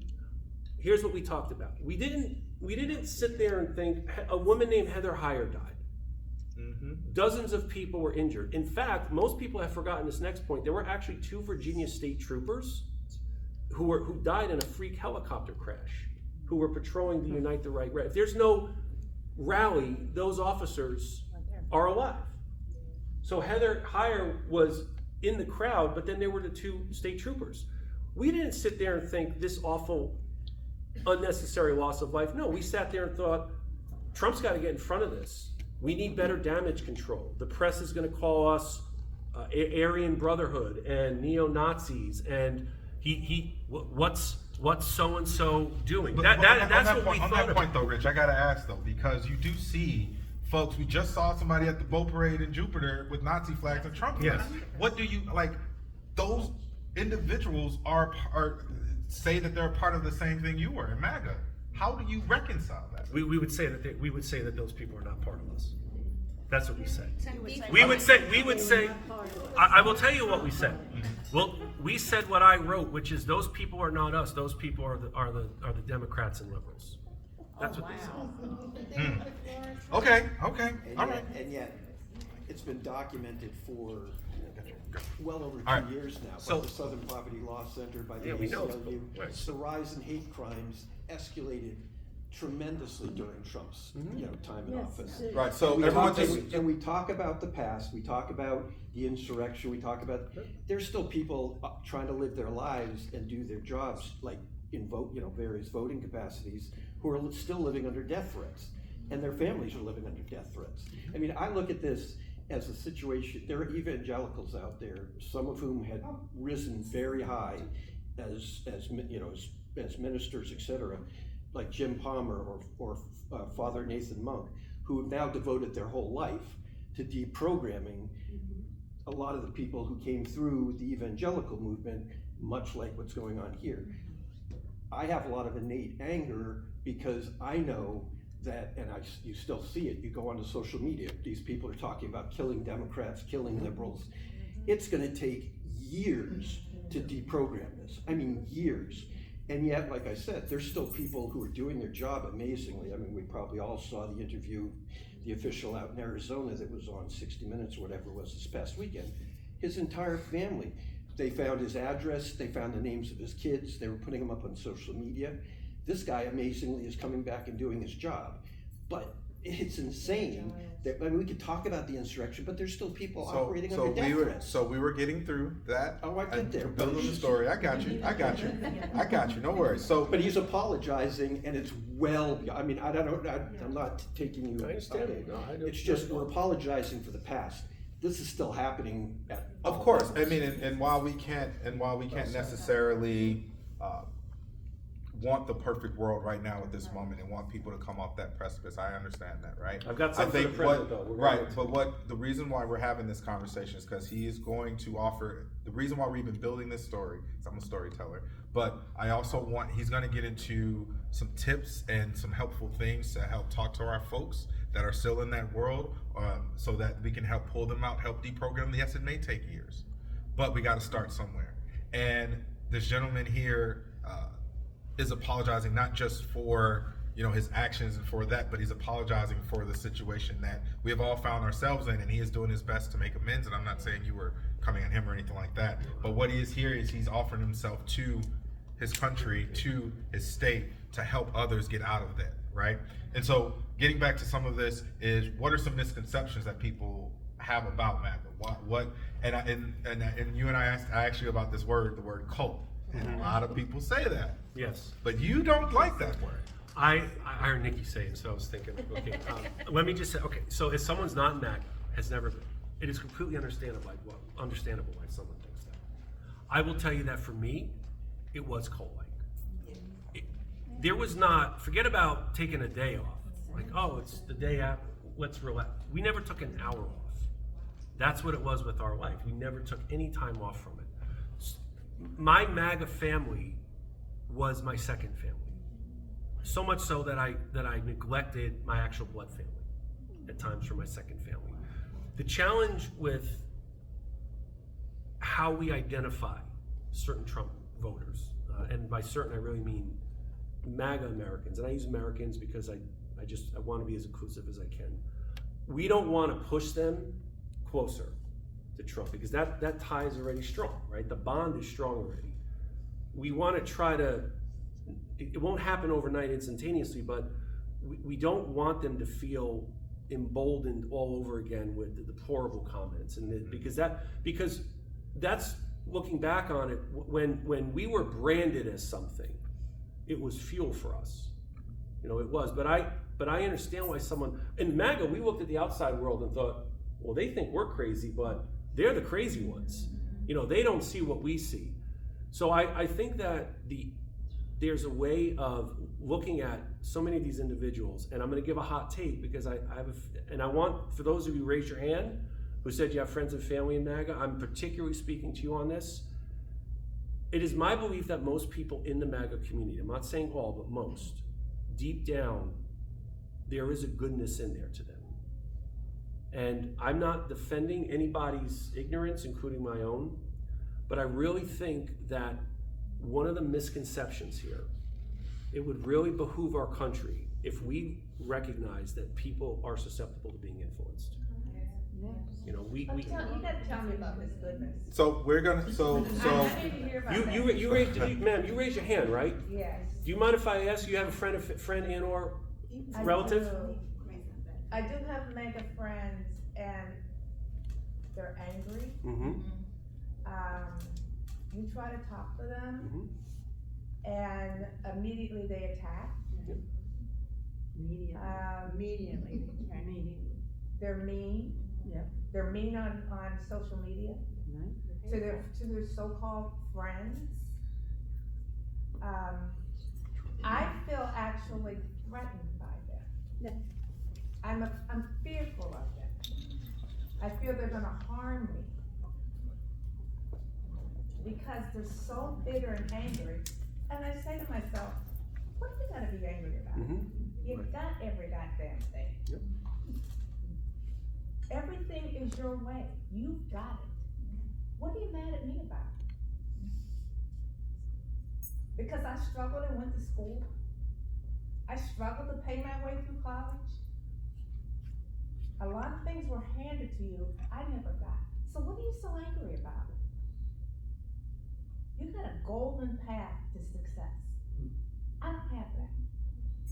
here's what we talked about. We didn't sit there and think a woman named Heather Heyer died. Dozens of people were injured. In fact, most people have forgotten this next point. There were actually 2 Virginia state troopers who died in a freak helicopter crash, who were patrolling the Unite the Right. If there's no rally, those officers are alive. So Heather Heyer was in the crowd, but then there were the 2 state troopers. We didn't sit there and think this awful, unnecessary loss of life. No, we sat there and thought, Trump's got to get in front of this. We need better damage control. The press is going to call us Aryan Brotherhood and neo-Nazis, and what's so-and-so doing? That's what we thought. On that point though, Rich, I got to ask though, because you do see folks, we just saw somebody at the boat parade in Jupiter with Nazi flags and Trump flags. Yes. What do you, like, those individuals are say that they're a part of the same thing you were in MAGA. How do you reconcile that? We would say that those people are not part of us. That's what we say. We would say I will tell you what we said. Well, we said what I wrote, which is those people are not us. Those people are the Democrats and liberals. That's what they said. Okay, all right. And yet, it's been documented for well over 2 years now by the Southern Poverty Law Center, by the ACLU. Right. The rise in hate crimes escalated tremendously during Trump's time in office. Right. So and we talk about the past. We talk about the insurrection. We talk about there's still people trying to live their lives and do their jobs, like in various voting capacities, who are still living under death threats, and their families are living under death threats. I mean, I look at this as a situation. There are evangelicals out there, some of whom had risen very high as ministers, etc., like Jim Palmer or Father Nathan Monk, who have now devoted their whole life to deprogramming a lot of the people who came through the evangelical movement, much like what's going on here. I have a lot of innate anger because I know that, and you still see it, you go onto social media, these people are talking about killing Democrats, killing liberals. It's gonna take years to deprogram this. I mean, years. And yet, like I said, there's still people who are doing their job amazingly. I mean, we probably all saw the interview, the official out in Arizona that was on 60 Minutes or whatever it was this past weekend. His entire family, they found his address, they found the names of his kids, they were putting them up on social media. This guy amazingly is coming back and doing his job. But it's insane that, I mean, we could talk about the insurrection, but there's still people operating under death threats. So we were getting through that. Oh, I get there. Building the story. I got you. No worries. So, but he's apologizing, and it's well beyond. I mean, I don't know. I'm not taking you. I understand it. No, I don't. It's just we're apologizing for the past. This is still happening. Of course. I mean, and while we can't necessarily want the perfect world right now at this moment and want people to come off that precipice, I understand that, right? I've got something for the president, though. But the reason why we're having this conversation is because he is going to offer, the reason why we've been building this story, is I'm a storyteller, but I also he's gonna get into some tips and some helpful things to help talk to our folks that are still in that world, so that we can help pull them out, help deprogram them. Yes, it may take years, but we gotta start somewhere. And this gentleman here, is apologizing not just for his actions and for that, but he's apologizing for the situation that we have all found ourselves in, and he is doing his best to make amends. And I'm not saying you were coming at him or anything like that, but what he is here is he's offering himself to his country, to his state, to help others get out of that, right? And so getting back to some of this is, what are some misconceptions that people have about MAGA? And you and I asked you about this word, the word cult. And a lot of people say that. Yes. But you don't like that word. I heard Nikki say it, so I was thinking, okay, let me just say, okay, so if someone's not MAGA, has never been, it is completely understandable why someone thinks that. I will tell you that for me, it was cult-like. There was not, forget about taking a day off. Like, oh, it's the day after, let's relax. We never took an hour off. That's what it was with our life. We never took any time off from it. My MAGA family was my second family. So much so that I neglected my actual blood family at times for my second family. The challenge with how we identify certain Trump voters, and by certain I really mean MAGA Americans, and I use Americans because I want to be as inclusive as I can. We don't want to push them closer to Trump because that tie is already strong, right? The bond is strong already. We want to try to, it won't happen overnight instantaneously, but we don't want them to feel emboldened all over again with the deplorable comments, and because that's looking back on it, when we were branded as something, it was fuel for us. It was, but I understand why someone, in MAGA, we looked at the outside world and thought, well, they think we're crazy, but they're the crazy ones. They don't see what we see. So I think that there's a way of looking at so many of these individuals, and I'm going to give a hot take because I want, for those of you who raised your hand, who said you have friends and family in MAGA, I'm particularly speaking to you on this. It is my belief that most people in the MAGA community, I'm not saying all, but most, deep down, there is a goodness in there to them. And I'm not defending anybody's ignorance, including my own, but I really think that one of the misconceptions here, it would really behoove our country if we recognize that people are susceptible to being influenced. You gotta tell me about this goodness. So we're gonna, you raised your hand, right? Yes. Do you mind if I ask you have a friend and or relative? I do have MAGA friends, and they're angry. Mm-hmm. You try to talk to them, Mm-hmm. and immediately they attack. Yep. Immediately. They're mean. Yep. They're mean on social media Right. to their so-called friends. I feel actually threatened by them. I'm fearful of them. I feel they're gonna harm me. Because they're so bitter and angry, and I say to myself, what are you gonna be angry about? You've got every goddamn thing. Yep. Everything is your way, you've got it. What are you mad at me about? Because I struggled and went to school? I struggled to pay my way through college? A lot of things were handed to you I never got. So what are you so angry about? You got a golden path to success. I don't have that.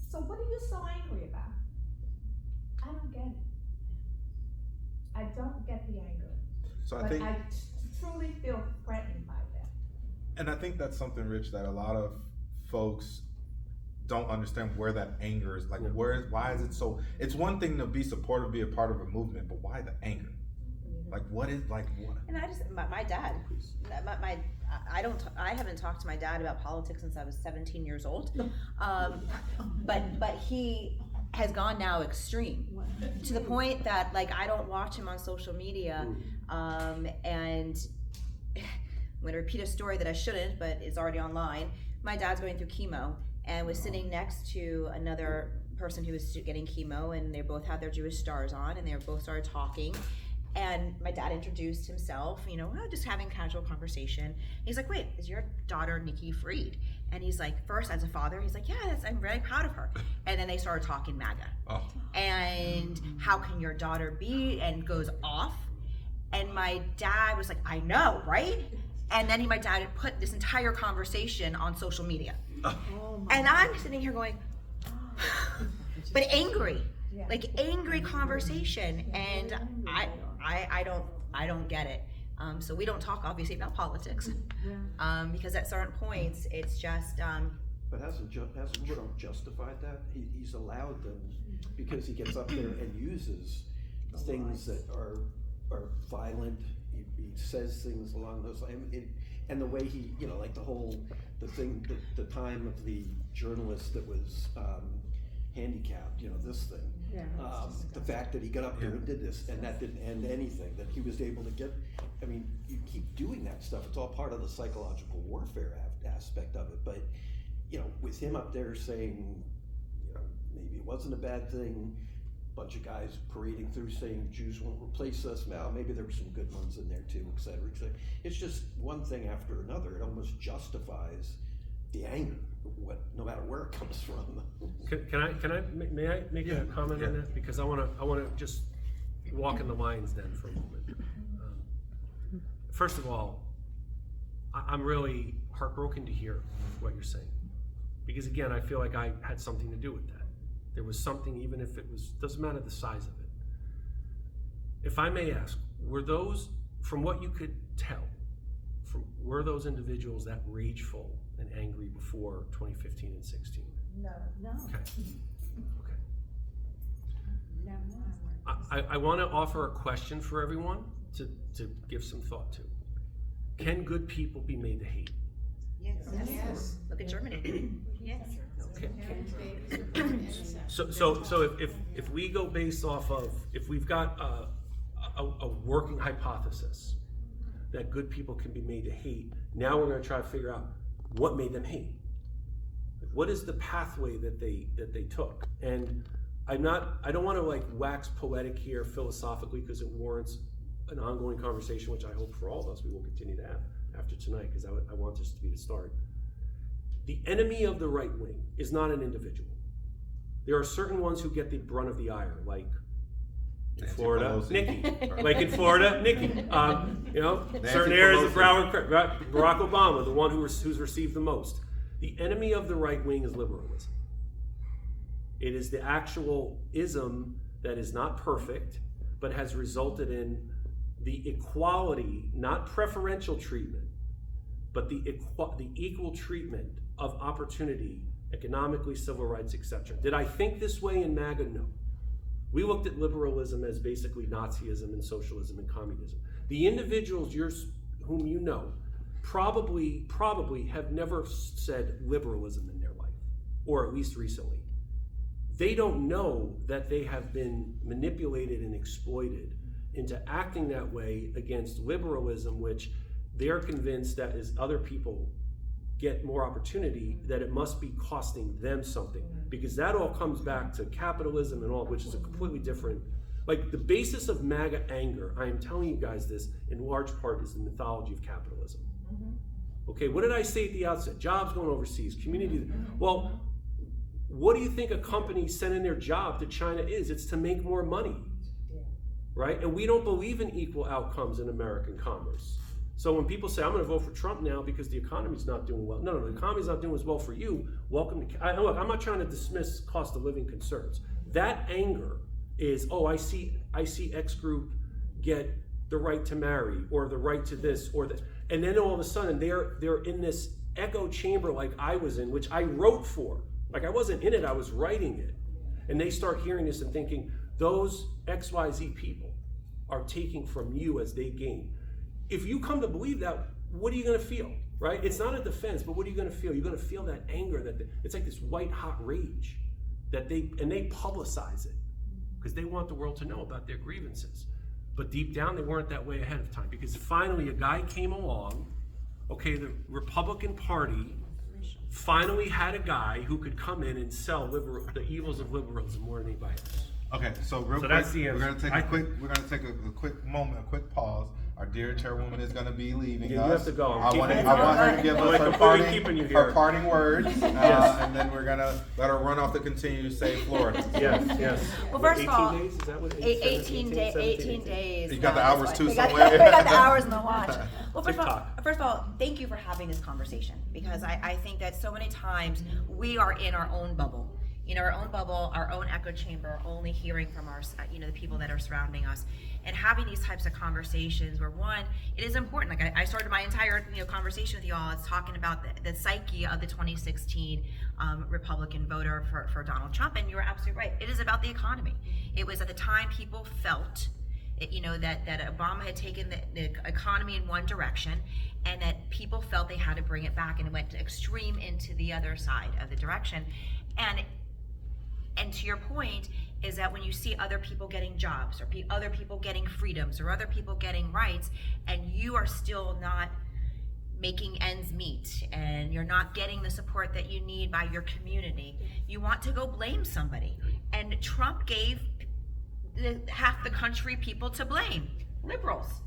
So what are you so angry about? I don't get it. I don't get the anger. So I But think, I truly feel threatened by them. and I think that's something, Rich, that a lot of folks don't understand where that anger is. Like, why is it so? It's one thing to be supportive, be a part of a movement, but why the anger? Like, what is, like, what? And my dad, I haven't talked to my dad about politics since I was 17 years old. But he has gone now extreme to the point that, like, I don't watch him on social media. And I'm gonna repeat a story that I shouldn't, but it's already online. My dad's going through chemo and was sitting next to another person who was getting chemo, and they both had their Jewish stars on, and they both started talking. And my dad introduced himself, just having casual conversation. He's like, wait, is your daughter Nikki freed? And he's like, first, as a father, he's like, yeah, I'm very proud of her. And then they started talking MAGA. Oh. And how can your daughter be, and goes off. And my dad was like, I know, right? And then my dad had put this entire conversation on social media. And I'm sitting here going, but angry, like angry conversation. And I don't get it. So we don't talk obviously about politics, because at certain points it's just. But hasn't Trump justified that? He's allowed them because he gets up there and uses things that are violent. He says things along those lines, and the way he, like the time of the journalist that was handicapped, this thing. Yeah. The fact that he got up there and did this, and that didn't end anything, that he was able to get, you keep doing that stuff, it's all part of the psychological warfare aspect of it, but, with him up there saying, maybe it wasn't a bad thing, bunch of guys parading through saying Jews won't replace us, now maybe there were some good ones in there too, et cetera, et cetera. It's just one thing after another. It almost justifies the anger, no matter where it comes from. May I make a comment on that? Because I want to just walk in the lines then for a moment. First of all, I'm really heartbroken to hear what you're saying, because again, I feel like I had something to do with that. There was something, even if it was, doesn't matter the size of it. If I may ask, were those, from what you could tell, were those individuals that rageful and angry before 2015 and 16? No. Okay. I want to offer a question for everyone to give some thought to. Can good people be made to hate? Yes. Look at Germany. Yes. Okay. So if we go based off of, if we've got a working hypothesis that good people can be made to hate, now we're going to try to figure out what made them hate. What is the pathway that they took? And I don't want to wax poetic here philosophically, because it warrants an ongoing conversation, which I hope for all of us we will continue to have after tonight, because I want this to be the start. The enemy of the right wing is not an individual. There are certain ones who get the brunt of the ire, like in Florida, Nikki. Like in Florida, Nikki. Certain areas of Barack Obama, the one who's received the most. The enemy of the right wing is liberalism. It is the actual ism that is not perfect, but has resulted in the equality, not preferential treatment, but the equal treatment of opportunity, economically, civil rights, etc. Did I think this way in MAGA? No. We looked at liberalism as basically Nazism and socialism and communism. The individuals whom you know probably have never said liberalism in their life, or at least recently. They don't know that they have been manipulated and exploited into acting that way against liberalism, which they're convinced that as other people get more opportunity, that it must be costing them something, because that all comes back to capitalism and all, which is a completely different, like the basis of MAGA anger, I am telling you guys this, in large part is the mythology of capitalism. Okay, what did I say at the outset? Jobs going overseas, community. Well, what do you think a company sending their job to China is? It's to make more money, right? And we don't believe in equal outcomes in American commerce. So when people say, I'm going to vote for Trump now because the economy's not doing well. No, the economy's not doing as well for you. Welcome to, look, I'm not trying to dismiss cost of living concerns. That anger is, oh, I see X group get the right to marry, or the right to this, or that. And then all of a sudden they're in this echo chamber like I was in, which I wrote for. Like I wasn't in it, I was writing it. And they start hearing this and thinking, those XYZ people are taking from you as they gain. If you come to believe that, what are you going to feel, right? It's not a defense, but what are you going to feel? You're going to feel that anger, it's like this white hot rage that they publicize it because they want the world to know about their grievances. But deep down, they weren't that way ahead of time, because finally a guy came along, okay, the Republican Party finally had a guy who could come in and sell the evils of liberalism more than anybody else. Okay, so real quick, that's the we're answer. gonna take a quick moment, a quick pause. Our dear chairwoman is gonna be leaving Yeah, us. you have to go. I want her to give us her parting words, Yes. and then we're gonna let her run off the continue to save Florida. Yes. Well, first of all, 18 days? Is that what 18 days. You got the no, hours that's too fine. We got- somewhere? We got the hours in the watch. Well, TikTok. first of all, thank you for having this conversation, because I think that so many times we are in our own bubble. Our own bubble, our own echo chamber, only hearing from our, the people that are surrounding us, and having these types of conversations where, one, it is important. Like I started my entire conversation with you all. It's talking about the psyche of the 2016 Republican voter for Donald Trump, and you were absolutely right. It is about the economy. It was at the time people felt, that Obama had taken the economy in one direction, and that people felt they had to bring it back, and it went extreme into the other side of the direction, And to your point is that when you see other people getting jobs, or other people getting freedoms, or other people getting rights, and you are still not making ends meet, and you're not getting the support that you need by your community, you want to go blame somebody. And Trump gave half the country people to blame. Liberals,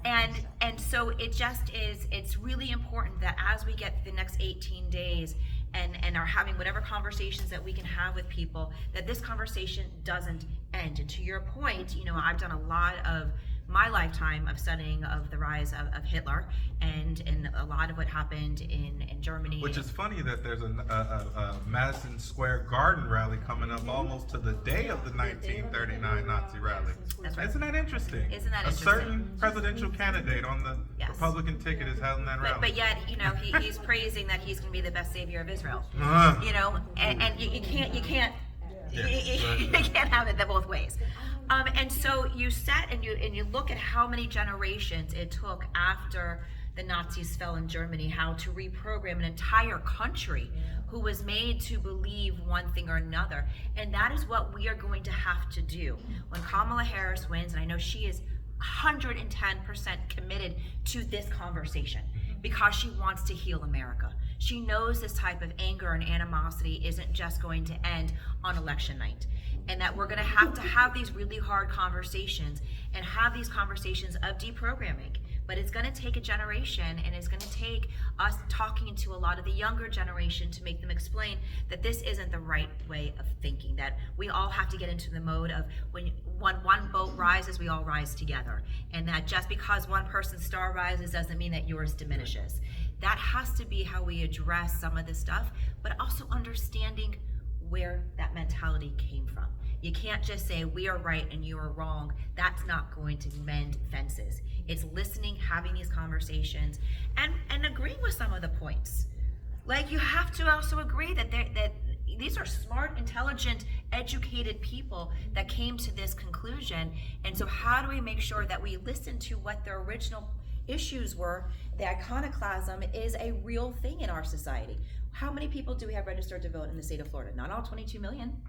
and so it just is, it's really important that as we get the next 18 days and are having whatever conversations that we can have with people, that this conversation doesn't end. And to your point, I've done a lot of my lifetime of studying of the rise of Hitler and a lot of what happened in Germany. Which is funny that there's a Madison Square Garden rally coming up almost to the day of the 1939 Nazi rally. That's right. Isn't that interesting? Isn't that a interesting? certain presidential candidate on the Yes. Republican ticket is held in that rally. But yet, he's praising that he's going to be the best savior of Israel. And you can't have it both ways. And so you sat and you look at how many generations it took after the Nazis fell in Germany, how to reprogram an entire country who was made to believe one thing or another. And that is what we are going to have to do. When Kamala Harris wins, and I know she is 110% committed to this conversation because she wants to heal America. She knows this type of anger and animosity isn't just going to end on election night, and that we're going to have these really hard conversations and have these conversations of deprogramming. But it's going to take a generation, and it's going to take us talking to a lot of the younger generation to make them explain that this isn't the right way of thinking, that we all have to get into the mode of when one boat rises, we all rise together, and that just because one person's star rises doesn't mean that yours diminishes. That has to be how we address some of this stuff, but also understanding where that mentality came from. You can't just say we are right and you are wrong. That's not going to mend fences. It's listening, having these conversations, and agreeing with some of the points. Like, you have to also agree that these are smart, intelligent, educated people that came to this conclusion. And so how do we make sure that we listen to what their original issues were the iconoclasm is a real thing in our society. How many people do we have registered to vote in the state of Florida? Not all 22 million.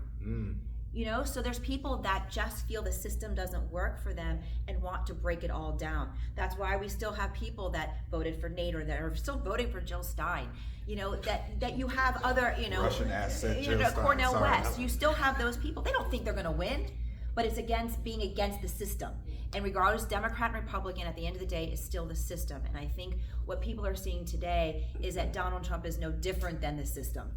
You know, so there's people that just feel the system doesn't work for them and want to break it all down. That's why we still have people that voted for Nader, that are still voting for Jill Stein. You know, that you have other, you know, Russian asset, you know, Jill Stein, Cornel sorry. West. You still have those people. They don't think they're going to win, but it's being against the system. And regardless, Democrat and Republican, at the end of the day, is still the system. And I think what people are seeing today is that Donald Trump is no different than the system.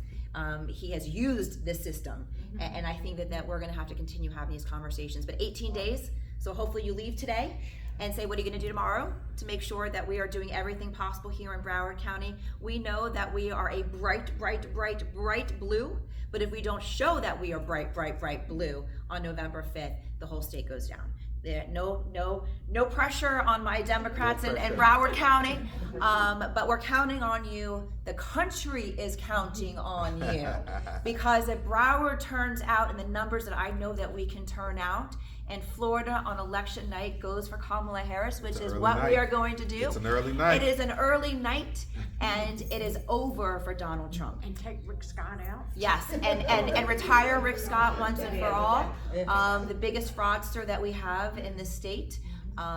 He has used this system, and I think that we're going to have to continue having these conversations. But 18 days, so hopefully you leave today and say, what are you going to do tomorrow to make sure that we are doing everything possible here in Broward County? We know that we are a bright, bright, bright, bright blue, but if we don't show that we are bright, bright, bright blue on November 5th, the whole state goes down. There, no pressure on my Democrats in Broward County, but we're counting on you. The country is counting on you, because if Broward turns out in the numbers that I know that we can turn out, and Florida on election night goes for Kamala Harris, which is what we are going to do. It's an early night. It is an early night, and it is over for Donald Trump. And take Rick Scott out. Yes, and retire Rick Scott once and for all. The biggest fraudster that we have in this state.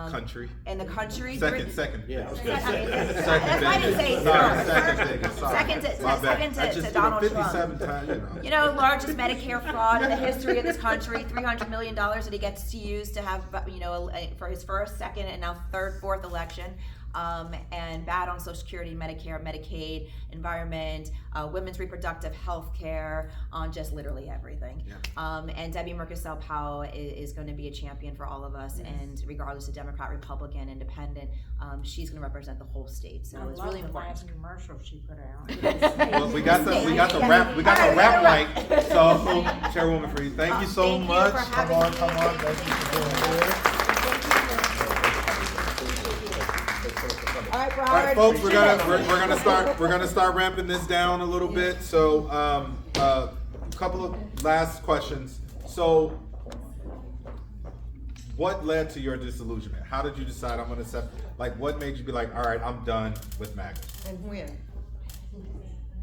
Country. In the country. Second. Yeah. I didn't say second to Donald 57 Trump. times, You know, largest Medicare fraud in the history of this country. $300 million that he gets to use to have, you know, for his first, second, and now third, fourth election. And bad on Social Security, Medicare, Medicaid, environment, women's reproductive health care, on just literally everything. Yeah. And Debbie Mercosel-Powell is going to be a champion for all of us, and regardless of Democrat, Republican, Independent, she's going to represent the whole state. So it's really important. Last commercial she put out. Well, we got the rap mic. So, Chairwoman Free, thank you so Thank you much. for Come having on. me. Thank you for being here. All right, All right, Broward. folks, we're gonna start ramping this down a little bit. So, a couple of last questions. So, what led to your disillusionment? How did you decide I'm gonna set? Like, what made you be like, all right, I'm done with MAGA? And when?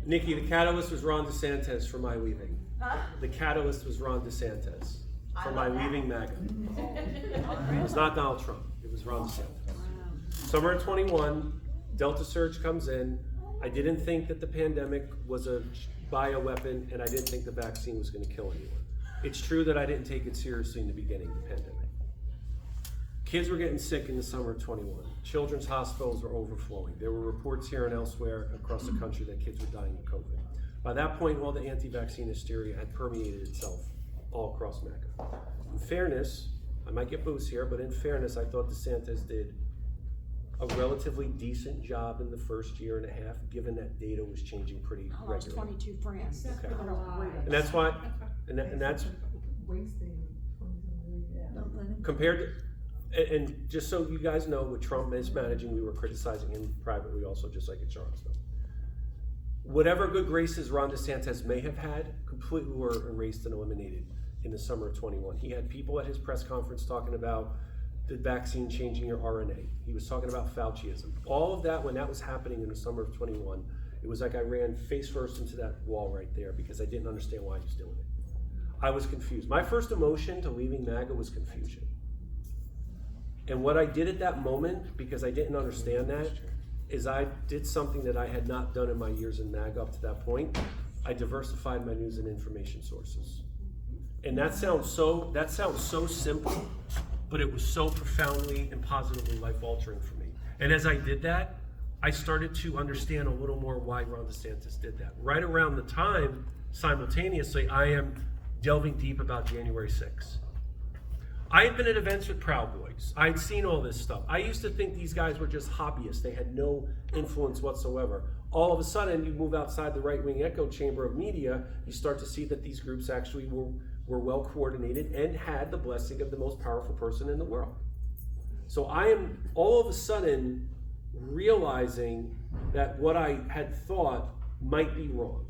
Nikki, the catalyst was Ron DeSantis for my leaving. The catalyst was Ron DeSantis for my leaving MAGA. It was not Donald Trump. It was Ron DeSantis. Summer of 21, Delta surge comes in. I didn't think that the pandemic was a bioweapon, and I didn't think the vaccine was going to kill anyone. It's true that I didn't take it seriously in the beginning of the pandemic. Kids were getting sick in the summer of 21. Children's hospitals were overflowing. There were reports here and elsewhere across the country that kids were dying of COVID. By that point, all the anti-vaccine hysteria had permeated itself all across MAGA. In fairness, I might get boost here, but in fairness, I thought DeSantis did a relatively decent job in the first year and a half, given that data was changing pretty I lost regularly. 22 friends. Okay. I don't believe it. And that's why, and that's compared to, and just so you guys know, with Trump mismanaging, we were criticizing him privately also, just like at Charlottesville. Whatever good graces Ron DeSantis may have had, completely were erased and eliminated in the summer of 21. He had people at his press conference talking about the vaccine changing your RNA. He was talking about Fauciism. All of that, when that was happening in the summer of 21, it was like I ran face first into that wall right there because I didn't understand why he was doing it. I was confused. My first emotion to leaving MAGA was confusion. And what I did at that moment, because I didn't understand that, is I did something that I had not done in my years in MAGA up to that point. I diversified my news and information sources. And that sounds so simple, but it was so profoundly and positively life-altering for me. And as I did that, I started to understand a little more why Ron DeSantis did that. Right around the time, simultaneously, I am delving deep about January 6th. I had been at events with Proud Boys. I had seen all this stuff. I used to think these guys were just hobbyists. They had no influence whatsoever. All of a sudden, you move outside the right-wing echo chamber of media, you start to see that these groups actually were well coordinated and had the blessing of the most powerful person in the world. So I am all of a sudden realizing that what I had thought might be wrong.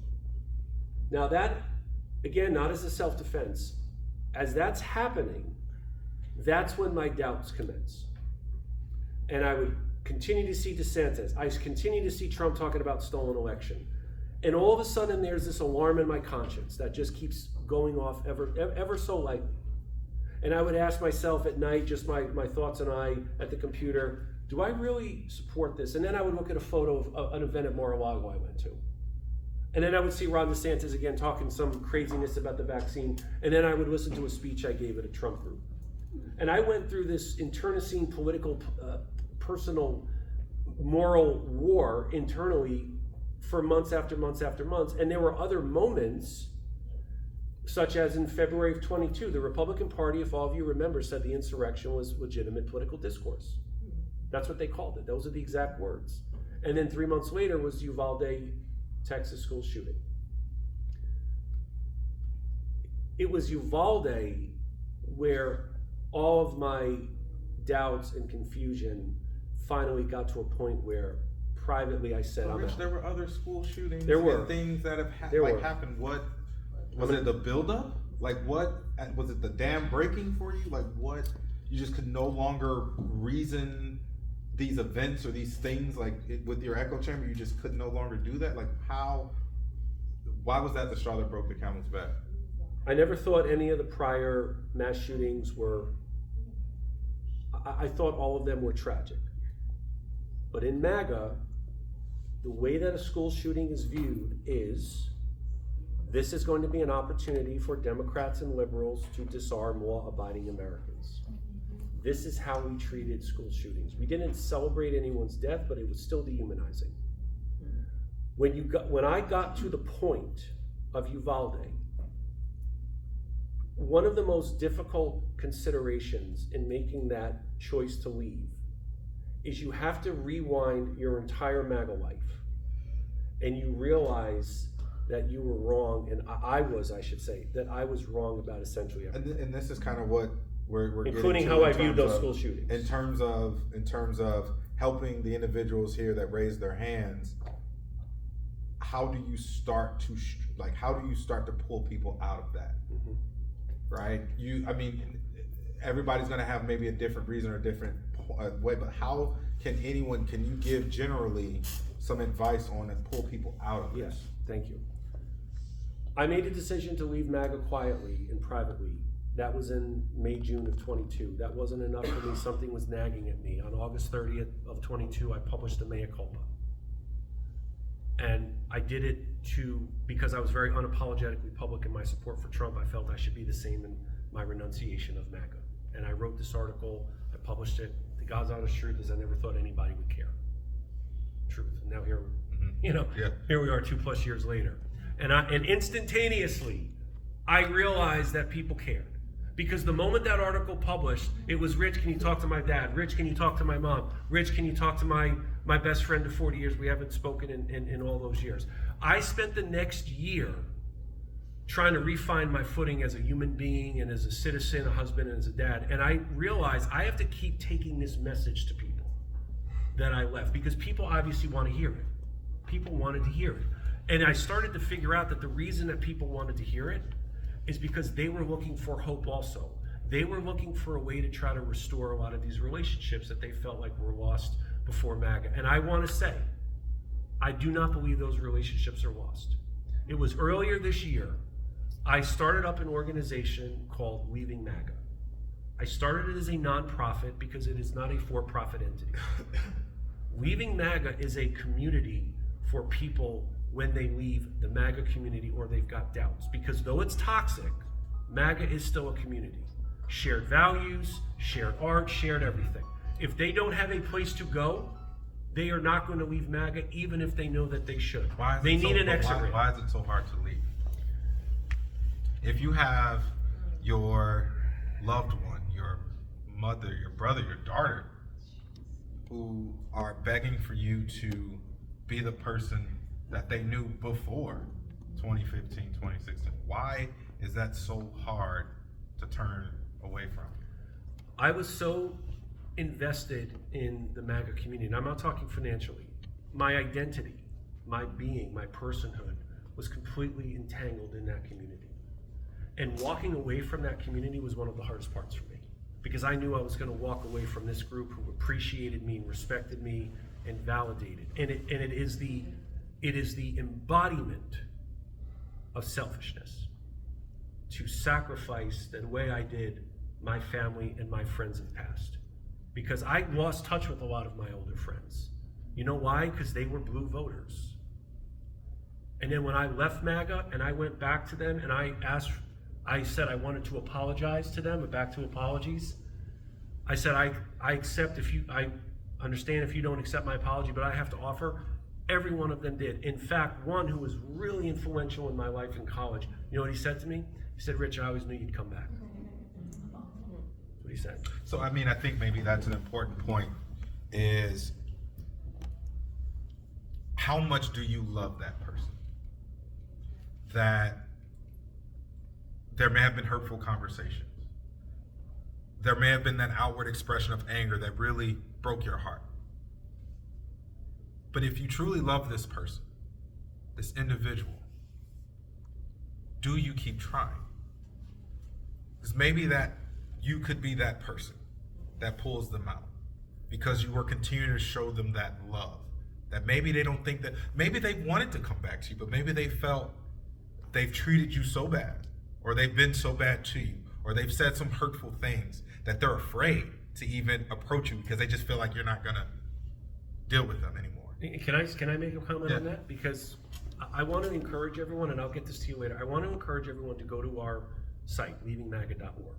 Now that, again, not as a self-defense, as that's happening, that's when my doubts commence. And I would continue to see DeSantis. I continue to see Trump talking about stolen election. And all of a sudden there's this alarm in my conscience that just keeps going off ever so lightly. And I would ask myself at night, just my thoughts and I at the computer, do I really support this? And then I would look at a photo of an event at Mar-a-Lago I went to. And then I would see Ron DeSantis again talking some craziness about the vaccine. And then I would listen to a speech I gave at a Trump group. And I went through this internecine political, personal, moral war internally for months after months after months. And there were other moments, such as in February of 22, the Republican Party, if all of you remember, said the insurrection was legitimate political discourse. That's what they called it. Those are the exact words. And then 3 months later was Uvalde, Texas school shooting. It was Uvalde where all of my doubts and confusion finally got to a point where privately I said, Rich, there were other school shootings. There were. And things that have happened. What was it? The buildup? Like what was it? The dam breaking for you? Like what? You just could no longer reason these events or these things with your echo chamber. You just could no longer do that. Like how? Why was that the straw that broke the camel's back? I never thought any of the prior mass shootings were. I thought all of them were tragic. But in MAGA, the way that a school shooting is viewed is this is going to be an opportunity for Democrats and liberals to disarm law-abiding Americans. This is how we treated school shootings. We didn't celebrate anyone's death, but it was still dehumanizing. When I got to the point of Uvalde, one of the most difficult considerations in making that choice to leave is you have to rewind your entire MAGA life. And you realize that you were wrong, and I was wrong about essentially everything. And this is kind of what we're including getting how I in viewed terms those of- school shootings. In terms of helping the individuals here that raise their hands, how do you start to pull people out of that? Mhm. Right? Everybody's going to have maybe a different reason or a different way, but how can you give generally some advice on to pull people out of Yes, this? thank you. I made a decision to leave MAGA quietly and privately. That was in May, June of 22. That wasn't enough for me. Something was nagging at me. On August 30th of 22, I published a mea culpa. And I did it because I was very unapologetically public in my support for Trump. I felt I should be the same in my renunciation of MAGA. And I wrote this article, I published it. The God's honest truth is I never thought anybody would care. Truth. And now here, here we are 2+ years later. And instantaneously, I realized that people cared. Because the moment that article published, it was, Rich, can you talk to my dad? Rich, can you talk to my mom? Rich, can you talk to my best friend of 40 years? We haven't spoken in all those years. I spent the next year trying to refine my footing as a human being and as a citizen, a husband, and as a dad. And I realized I have to keep taking this message to people that I left, because people obviously want to hear it. People wanted to hear it. And I started to figure out that the reason that people wanted to hear it is because they were looking for hope also. They were looking for a way to try to restore a lot of these relationships that they felt like were lost before MAGA. And I want to say, I do not believe those relationships are lost. It was earlier this year, I started up an organization called Leaving MAGA. I started it as a nonprofit because it is not a for-profit entity. Leaving MAGA is a community for people when they leave the MAGA community or they've got doubts. Because though it's toxic, MAGA is still a community. Shared values, shared art, shared everything. If they don't have a place to go, they are not going to leave MAGA even if they know that they should. They need an exit rate. Why is it so hard to leave? If you have your loved one, your mother, your brother, your daughter, who are begging for you to be the person that they knew before 2015, 2016, why is that so hard to turn away from? I was so invested in the MAGA community, and I'm not talking financially. My identity, my being, my personhood was completely entangled in that community. And walking away from that community was one of the hardest parts for me. because I knew I was going to walk away from this group who appreciated me and respected me and validated. And it is the embodiment of selfishness to sacrifice the way I did my family and my friends of past, because I lost touch with a lot of my older friends. You know why? Because they were blue voters. And then when I left MAGA and I went back to them and I said I wanted to apologize to them, back to apologies. I said, I understand if you don't accept my apology, but I have to offer. Every one of them did. In fact, one who was really influential in my life in college, you know what he said to me? He said, Rich, I always knew you'd come back. That's what he said. So, I mean, I think maybe that's an important point, is how much do you love that person? That there may have been hurtful conversations. There may have been that outward expression of anger that really broke your heart. But if you truly love this person, this individual, do you keep trying? Because maybe that you could be that person that pulls them out, because you are continuing to show them that love. That maybe they don't think that, maybe they wanted to come back to you, but maybe they felt they've treated you so bad, or they've been so bad to you, or they've said some hurtful things that they're afraid to even approach you because they just feel like you're not gonna deal with them anymore. Can I make a comment on that? Because I want to encourage everyone, and I'll get this to you later. I want to encourage everyone to go to our site, leavingmaga.org.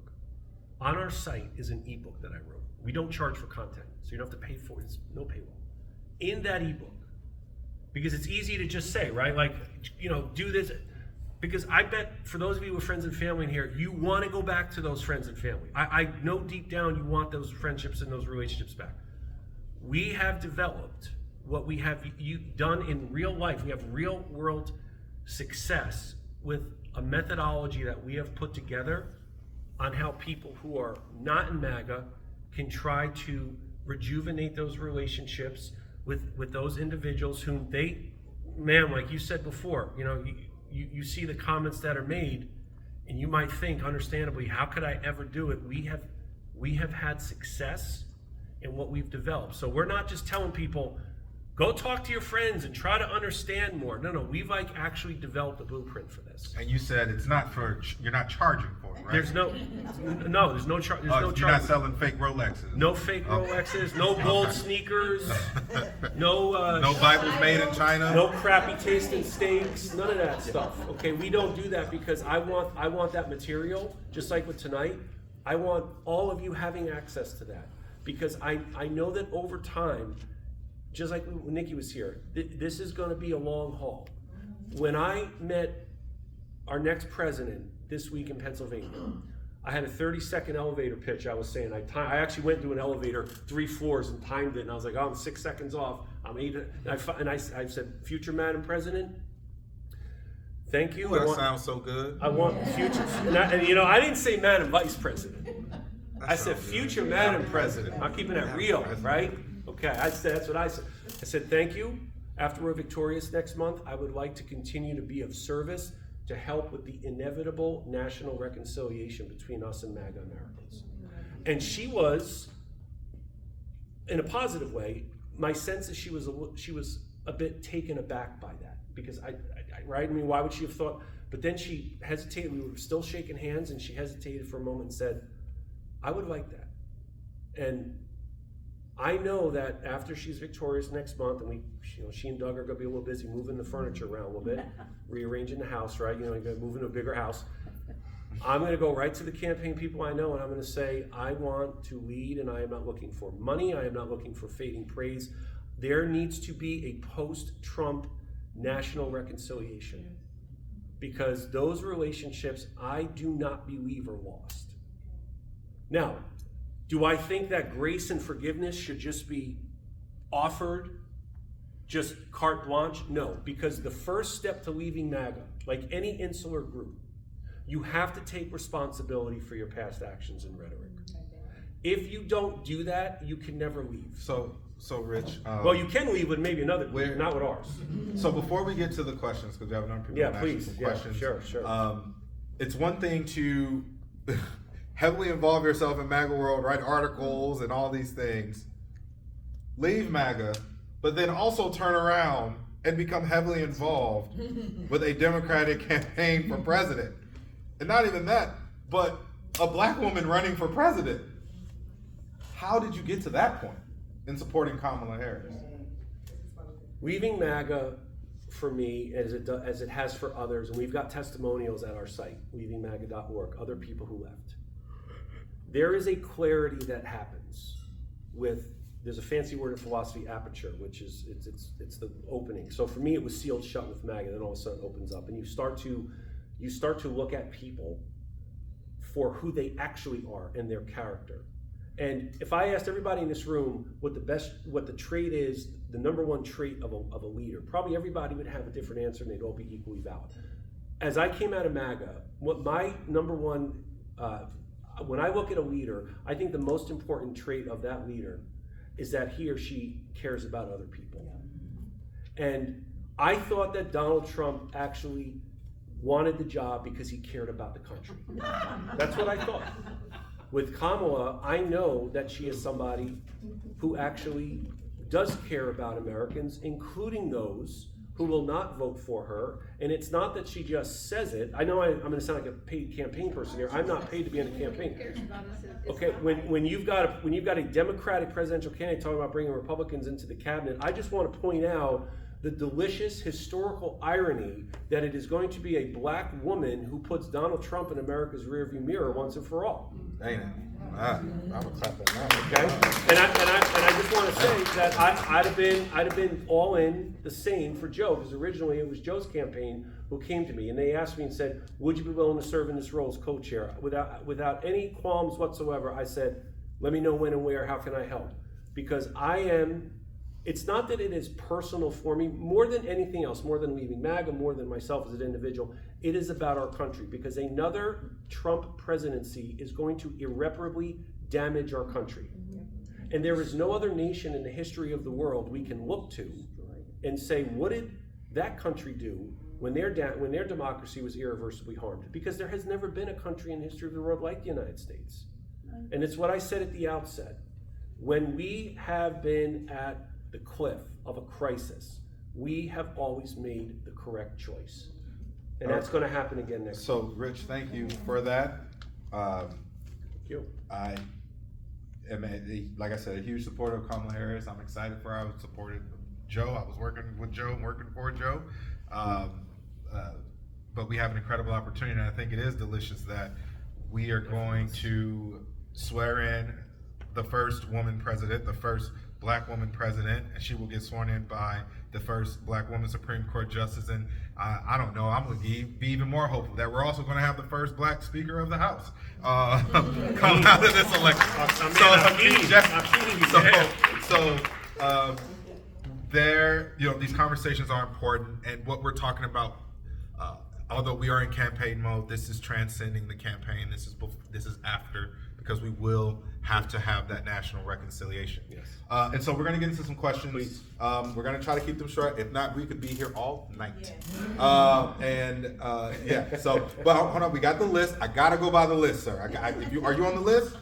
On our site is an ebook that I wrote. We don't charge for content, so you don't have to pay for it. It's no paywall. In that ebook, because it's easy to just say, right? Like, do this. Because I bet for those of you with friends and family in here, you want to go back to those friends and family. I know deep down you want those friendships and those relationships back. We have developed what we have done in real life. We have real world success with a methodology that we have put together on how people who are not in MAGA can try to rejuvenate those relationships with those individuals whom like you said before, you see the comments that are made, and you might think, understandably, how could I ever do it? We have had success in what we've developed. So we're not just telling people, go talk to your friends and try to understand more. No, we've actually developed a blueprint for this. And you said it's not you're not charging for it, right? There's no charge. You're not selling fake Rolexes. No fake Rolexes, no gold sneakers, no Bibles made in China. no crappy tasting steaks, none of that stuff. Okay, we don't do that because I want that material, just like with tonight. I want all of you having access to that, because I know that over time, just like when Nikki was here, this is going to be a long haul. When I met our next president this week in Pennsylvania, I had a 30-second elevator pitch. I was saying, I actually went to an elevator 3 floors and timed it, and I was like, I'm 6 seconds off. I'm 8. And I said, future Madam President, thank you. That sounds so good. I want future, and I didn't say Madam Vice President. I said future Madam President. I'm keeping that real, right? Okay, that's what I said. I said, thank you. After we're victorious next month, I would like to continue to be of service to help with the inevitable national reconciliation between us and MAGA Americans. And she was, in a positive way, my sense is she was a bit taken aback by that, because right? I mean, why would she have thought? But then she hesitated. We were still shaking hands, and she hesitated for a moment and said, I would like that. And I know that after she's victorious next month, and she and Doug are going to be a little busy moving the furniture around a little bit, rearranging the house, right? You're going to move into a bigger house. I'm going to go right to the campaign people I know, and I'm going to say, I want to lead, and I am not looking for money. I am not looking for fading praise. There needs to be a post-Trump national reconciliation, because those relationships, I do not believe, are lost. Now, do I think that grace and forgiveness should just be offered, just carte blanche? No, because the first step to leaving MAGA, like any insular group, you have to take responsibility for your past actions and rhetoric. If you don't do that, you can never leave. So Rich. Well, you can leave with maybe another group, not with ours. So before we get to the questions, because we have a number of people Yeah, please. some Yeah, questions. sure. It's one thing to heavily involve yourself in MAGA world, write articles and all these things, leave MAGA, but then also turn around and become heavily involved with a Democratic campaign for president. And not even that, but a black woman running for president. How did you get to that point in supporting Kamala Harris? Leaving MAGA for me, as it has for others, and we've got testimonials at our site, leavingmaga.org, other people who left. There is a clarity that happens with, there's a fancy word in philosophy, aperture, which is, it's the opening. So for me, it was sealed shut with MAGA, then all of a sudden it opens up, and you start to look at people for who they actually are and their character. And if I asked everybody in this room what the trait is, the number one trait of a leader, probably everybody would have a different answer and they'd all be equally valid. As I came out of MAGA, what my number one, when I look at a leader, I think the most important trait of that leader is that he or she cares about other people. And I thought that Donald Trump actually wanted the job because he cared about the country. That's what I thought. With Kamala, I know that she is somebody who actually does care about Americans, including those who will not vote for her. And it's not that she just says it. I know I'm going to sound like a paid campaign person here. I'm not paid to be in a campaign. Okay, when you've got a Democratic presidential candidate talking about bringing Republicans into the cabinet, I just want to point out the delicious historical irony that it is going to be a black woman who puts Donald Trump in America's rearview mirror once and for all. Dang it. I'm a clap on that. Okay, and I just want to say that I'd have been all in the same for Joe, because originally it was Joe's campaign who came to me and they asked me and said, would you be willing to serve in this role as co-chair? Without any qualms whatsoever, I said, let me know when and where, how can I help? Because it's not that it is personal for me, more than anything else, more than leaving MAGA, more than myself as an individual, it is about our country, because another Trump presidency is going to irreparably damage our country. And there is no other nation in the history of the world we can look to and say, what did that country do when their democracy was irreversibly harmed? Because there has never been a country in the history of the world like the United States. And it's what I said at the outset. When we have been at the cliff of a crisis, we have always made the correct choice. And that's going to happen again next year. So, Rich, thank you for that. Thank you. I am, like I said, a huge supporter of Kamala Harris. I'm excited for her. I supported Joe. I was working with Joe and working for Joe. But we have an incredible opportunity, and I think it is delicious that we are going to swear in the first woman president, the first black woman president, and she will get sworn in by the first black woman Supreme Court justice. And I don't know, I'm going to be even more hopeful that we're also going to have the first black Speaker of the House come out of this election. These conversations are important, and what we're talking about, although we are in campaign mode, this is transcending the campaign. This is after, because we will have to have that national reconciliation. Yes. And so we're going to get into some questions. Please. We're going to try to keep them short. If not, we could be here all night. So, but hold on, we got the list. I got to go by the list, sir. Are you on the list?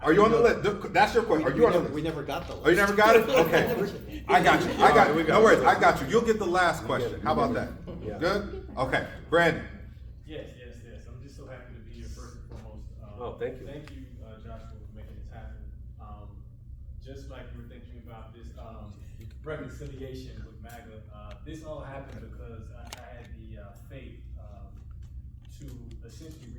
Are you on the list? That's your question. Are you on the list? We never got the list. Oh, you never got it? Okay. I got you. No worries. I got you. You'll get the last question. How about that? Yeah. Good? Okay. Brandon. Yes. I'm just so happy to be here first and foremost. Thank you. Thank you, Joshua, for making this happen. Just like you were thinking about this reconciliation with MAGA, this all happened because I had the faith to essentially